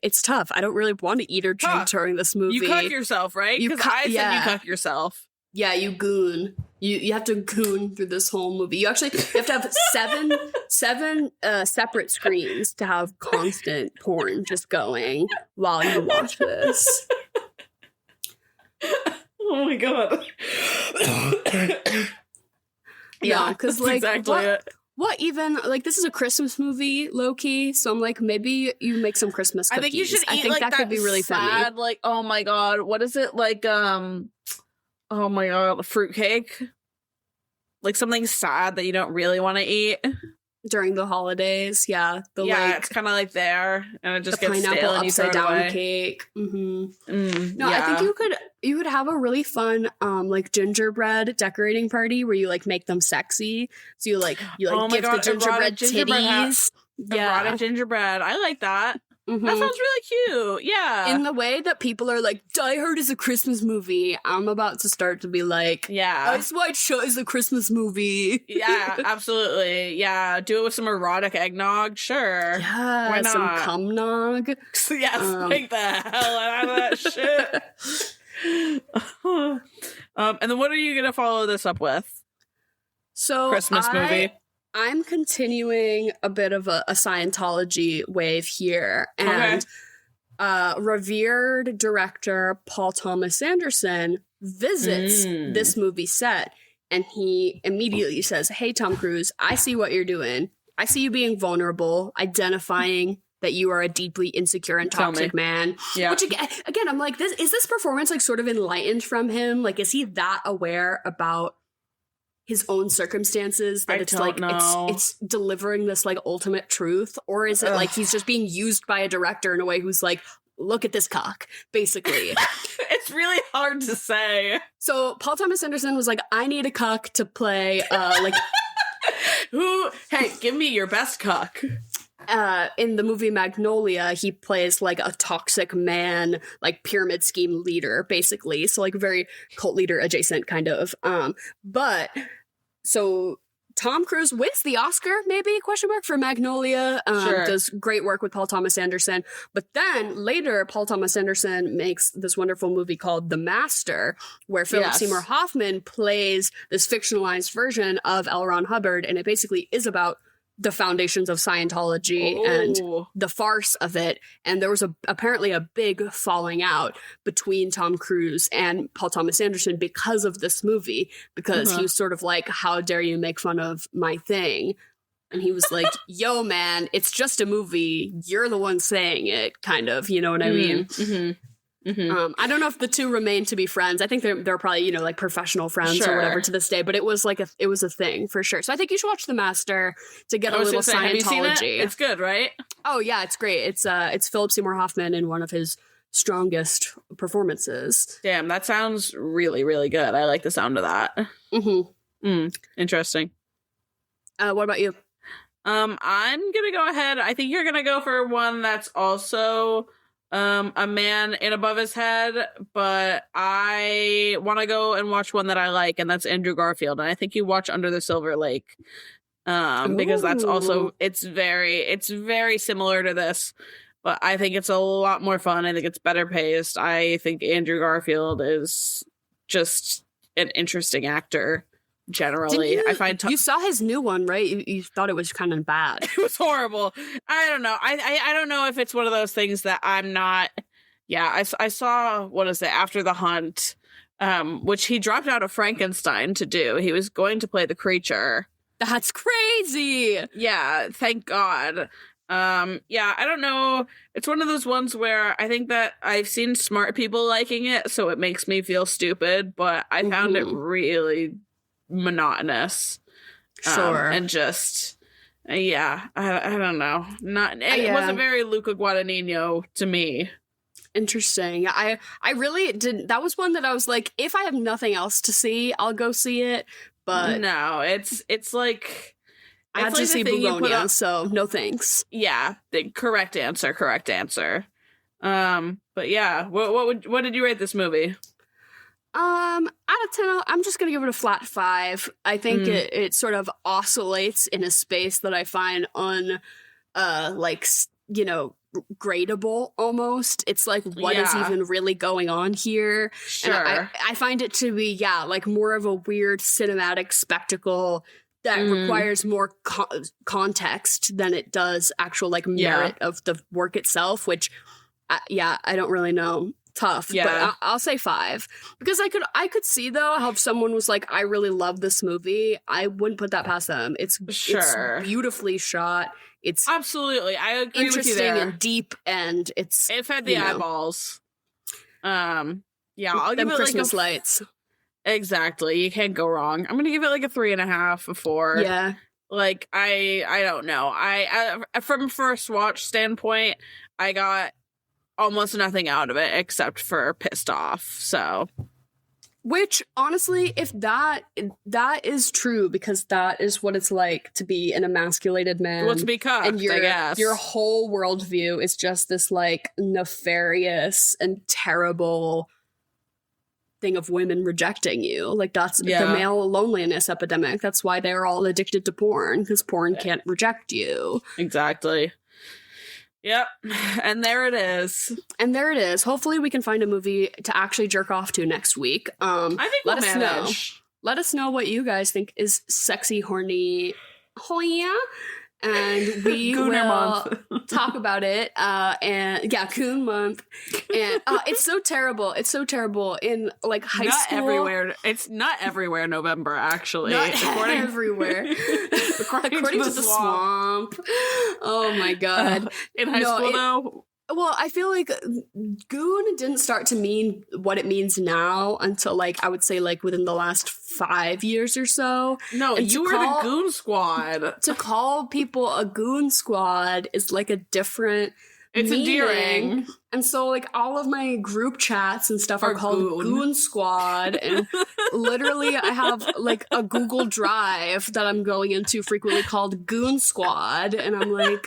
It's tough. I don't really want to eat or drink during this movie. You cuck yourself, right? Because I said you cuck yourself. Yeah, you goon. You have to goon through this whole movie. You have to have seven separate screens to have constant porn just going while you watch this. Oh my god. Yeah, because like exactly it. What even, like, this is a Christmas movie, low-key, so I'm like, maybe you make some Christmas cookies. I think you should eat, I think like, that could be really sad, funny. like, oh my god, what is it, like, oh my god, fruitcake? Like, something sad that you don't really want to eat. During the holidays, yeah. It's kind of like there, and it just gets pineapple stale and you throw it upside-down away. cake. Mm-hmm. No, I think you could have a really fun like gingerbread decorating party where you like make them sexy. So you oh my give god, the gingerbread titties. Erotic gingerbread. I like that. Mm-hmm. That sounds really cute. Yeah. In the way that people are like, Die Hard is a Christmas movie, I'm about to start to be like, yeah, Ice White Shut is a Christmas movie. Yeah, absolutely. Yeah, do it with some erotic eggnog. Sure. Yeah, why not? Some cumnog. Yes, make the hell out of that shit. And then what are you gonna follow this up with? So Christmas movie. I'm continuing a bit of a Scientology wave here, and revered director Paul Thomas Anderson visits this movie set, and he immediately says, "Hey, Tom Cruise, I see what you're doing. I see you being vulnerable, identifying that you are a deeply insecure and toxic man." Yeah. Which again, I'm like, is this performance like sort of enlightened from him? Like, is he that aware about his own circumstances that it's delivering this like ultimate truth, or is it like he's just being used by a director in a way who's like, look at this cock, basically? It's really hard to say. So Paul Thomas Anderson was like, I need a cuck to play like hey, give me your best cuck. In the movie Magnolia, he plays like a toxic man, like pyramid scheme leader, basically. So like very cult leader adjacent kind of. But so Tom Cruise wins the Oscar, maybe, ? For Magnolia. Sure. Does great work with Paul Thomas Anderson. But then later, Paul Thomas Anderson makes this wonderful movie called The Master, where Philip Seymour Hoffman plays this fictionalized version of L. Ron Hubbard. And it basically is about the foundations of Scientology and the farce of it. And there was apparently a big falling out between Tom Cruise and Paul Thomas Anderson because of this movie, because he was sort of like, how dare you make fun of my thing? And he was like, yo, man, it's just a movie. You're the one saying it, kind of. You know what I mean? Mm-hmm. Mm-hmm. I don't know if the two remain to be friends. I think they're probably, you know, like professional friends or whatever to this day, but it was like it was a thing for sure. So I think you should watch The Master to get a little Scientology. Have you seen it? It's good, right? Oh yeah, it's great. It's Philip Seymour Hoffman in one of his strongest performances. Damn, that sounds really, really good. I like the sound of that. Mm-hmm. Interesting. What about you? I'm gonna go ahead. I think you're gonna go for one that's also a man in above his head, but I want to go and watch one that I like, and that's Andrew Garfield. And I think you watch Under the Silver Lake, because that's also it's very similar to this, but I think it's a lot more fun. I think it's better paced. I think Andrew Garfield is just an interesting actor. Generally, I find you saw his new one, right? You thought it was kind of bad. It was horrible. I don't know. I don't know if it's one of those things that I'm not. Yeah, I saw, what is it, After the Hunt, which he dropped out of Frankenstein to do. He was going to play the creature. That's crazy. Yeah, thank God. Yeah, I don't know. It's one of those ones where I think that I've seen smart people liking it, so it makes me feel stupid, but I found it really monotonous. Sure. And just I don't know. It wasn't very Luca Guadagnino to me. Interesting. I really didn't. That was one that I was like, if I have nothing else to see, I'll go see it. But no, it's like I had to see Begonia, so no thanks. Yeah, the correct answer. But yeah, what did you rate this movie? Out of 10, I'm just gonna give it a flat 5. I think it sort of oscillates in a space that I find gradable almost. It's like, what is even really going on here? Sure. And I find it to be, like more of a weird cinematic spectacle that requires more context than it does actual like merit of the work itself, which, I don't really know. Tough, but I'll say 5 because I could see though how if someone was like, I really love this movie, I wouldn't put that past them. It's beautifully shot. It's absolutely, I agree with you interesting there. and deep, and it had the eyeballs. I'll give it Christmas like lights. Exactly, you can't go wrong. I'm gonna give it like a 3.5, a 4. Yeah, like I don't know. I from first watch standpoint, I got almost nothing out of it except for pissed off. So, which honestly, if that is true, because that is what it's like to be an emasculated man. Well, to be cuffed, and I guess. Your whole worldview is just this like nefarious and terrible thing of women rejecting you. Like that's the male loneliness epidemic. That's why they're all addicted to porn, because porn can't reject you. Exactly. Yep. And there it is. Hopefully we can find a movie to actually jerk off to next week. I think we'll manage. Let us know what you guys think is sexy, horny. Oh yeah. And we will talk about it. Coon month. And it's so terrible. It's so terrible in like high school. Everywhere. It's not everywhere November, actually. Not everywhere. According to the swamp. Oh my God. In high school though? Well, I feel like goon didn't start to mean what it means now until like I would say like within the last 5 years or so. No, you were the goon squad. To call people a goon squad is like a different It's endearing. And so like all of my group chats and stuff are called Goon Squad, and literally I have like a Google Drive that I'm going into frequently called Goon Squad, and I'm like,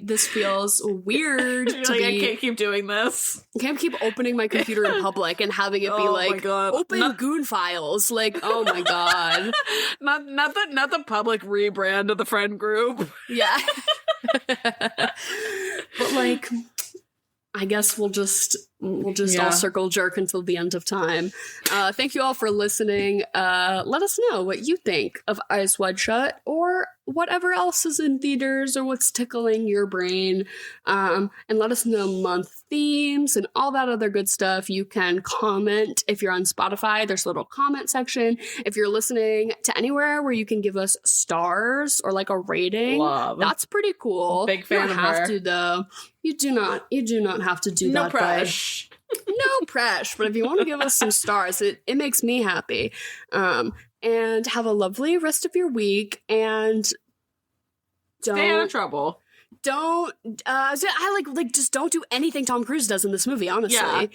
this feels weird to like, be. I can't keep doing this. I can't keep opening my computer in public and having it be like, open goon files. Like, oh my God. not the public rebrand of the friend group. Yeah. But like, I guess we'll just all circle jerk until the end of time. Thank you all for listening. Let us know what you think of Eyes Wide Shut or whatever else is in theaters or what's tickling your brain. And let us know month themes and all that other good stuff. You can comment if you're on Spotify. There's a little comment section. If you're listening to anywhere where you can give us stars or like a rating, that's pretty cool. Big fan of her. You don't have to though. You do not have to do that. No pressure. No pressure. But if you want to give us some stars, it makes me happy. And have a lovely rest of your week. And stay out of trouble. Just don't do anything Tom Cruise does in this movie, honestly. Yeah.